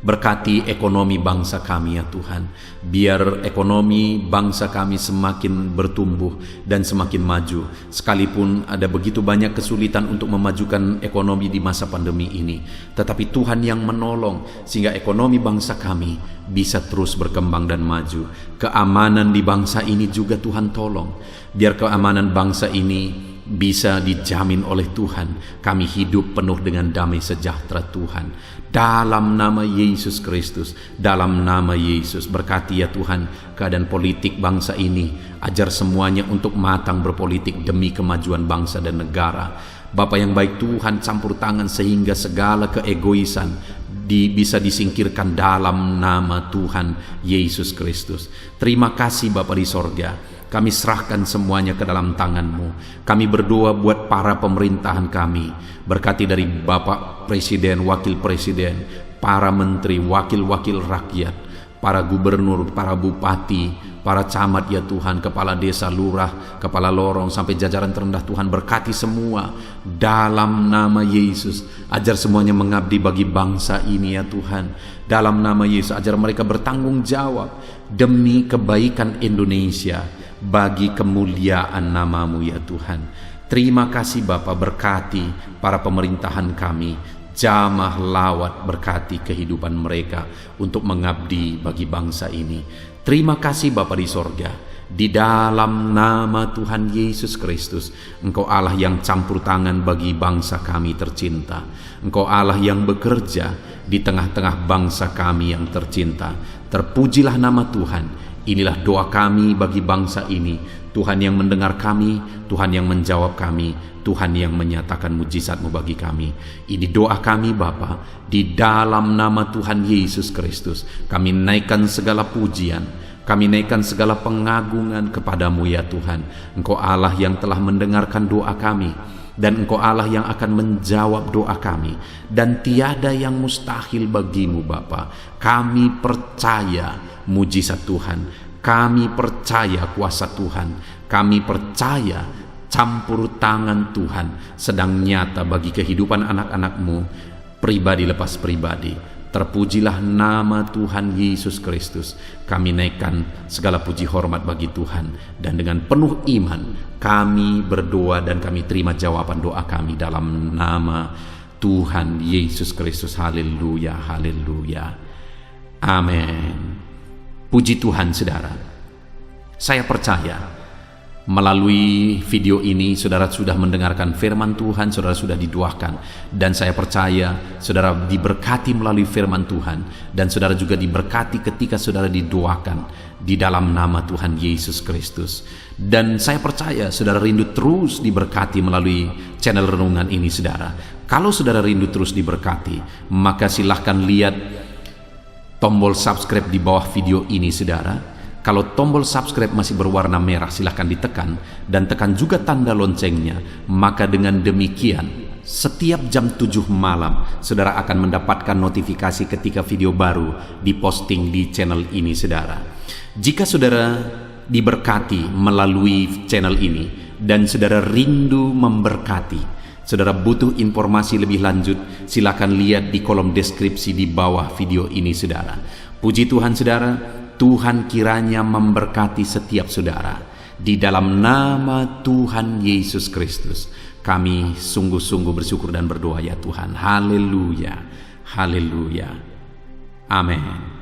S1: Berkati ekonomi bangsa kami ya Tuhan. Biar ekonomi bangsa kami semakin bertumbuh dan semakin maju. Sekalipun ada begitu banyak kesulitan untuk memajukan ekonomi di masa pandemi ini, tetapi Tuhan yang menolong sehingga ekonomi bangsa kami bisa terus berkembang dan maju. Keamanan di bangsa ini juga Tuhan tolong. Biar keamanan bangsa ini bisa dijamin oleh Tuhan. Kami hidup penuh dengan damai sejahtera Tuhan. Dalam nama Yesus Kristus, dalam nama Yesus, berkati ya Tuhan keadaan politik bangsa ini. Ajar semuanya untuk matang berpolitik demi kemajuan bangsa dan negara. Bapa yang baik Tuhan, campur tangan sehingga segala keegoisan bisa disingkirkan dalam nama Tuhan Yesus Kristus. Terima kasih Bapa di sorga. Kami serahkan semuanya ke dalam tangan-Mu. Kami berdoa buat para pemerintahan kami. Berkati dari Bapak Presiden, Wakil Presiden, para menteri, wakil-wakil rakyat, para gubernur, para bupati, para camat ya Tuhan, kepala desa, lurah, kepala lorong, sampai jajaran terendah Tuhan. Berkati semua dalam nama Yesus. Ajar semuanya mengabdi bagi bangsa ini ya Tuhan. Dalam nama Yesus, ajar mereka bertanggung jawab demi kebaikan Indonesia, bagi kemuliaan nama-Mu ya Tuhan. Terima kasih Bapa, berkati para pemerintahan kami, jamah lawat, berkati kehidupan mereka untuk mengabdi bagi bangsa ini. Terima kasih Bapa di sorga. Di dalam nama Tuhan Yesus Kristus, Engkau Allah yang campur tangan bagi bangsa kami tercinta. Engkau Allah yang bekerja di tengah-tengah bangsa kami yang tercinta. Terpujilah nama Tuhan. Inilah doa kami bagi bangsa ini. Tuhan yang mendengar kami, Tuhan yang menjawab kami, Tuhan yang menyatakan mujizat-Mu bagi kami. Ini doa kami Bapa, di dalam nama Tuhan Yesus Kristus. Kami naikkan segala pujian, kami naikkan segala pengagungan kepada-Mu ya Tuhan. Engkau Allah yang telah mendengarkan doa kami, dan Engkau Allah yang akan menjawab doa kami, dan tiada yang mustahil bagi-Mu Bapa. Kami percaya mujizat Tuhan, kami percaya kuasa Tuhan, kami percaya campur tangan Tuhan sedang nyata bagi kehidupan anak-anak-Mu, pribadi lepas pribadi. Terpujilah nama Tuhan Yesus Kristus. Kami naikkan segala puji hormat bagi Tuhan, dan dengan penuh iman kami berdoa dan kami terima jawaban doa kami dalam nama Tuhan Yesus Kristus. Haleluya, haleluya. Amin. Puji Tuhan saudara. Saya percaya melalui video ini saudara sudah mendengarkan firman Tuhan, saudara sudah didoakan, dan saya percaya saudara diberkati melalui firman Tuhan, dan saudara juga diberkati ketika saudara didoakan di dalam nama Tuhan Yesus Kristus. Dan saya percaya saudara rindu terus diberkati melalui channel renungan ini saudara. Kalau saudara rindu terus diberkati, maka silahkan lihat tombol subscribe di bawah video ini saudara. Kalau tombol subscribe masih berwarna merah, silahkan ditekan dan tekan juga tanda loncengnya. Maka dengan demikian setiap jam 7 malam saudara akan mendapatkan notifikasi ketika video baru diposting di channel ini saudara. Jika saudara diberkati melalui channel ini dan saudara rindu memberkati, saudara butuh informasi lebih lanjut, silakan lihat di kolom deskripsi di bawah video ini saudara. Puji Tuhan saudara, Tuhan kiranya memberkati setiap saudara. Di dalam nama Tuhan Yesus Kristus, kami sungguh-sungguh bersyukur dan berdoa ya Tuhan. Haleluya, haleluya. Amin.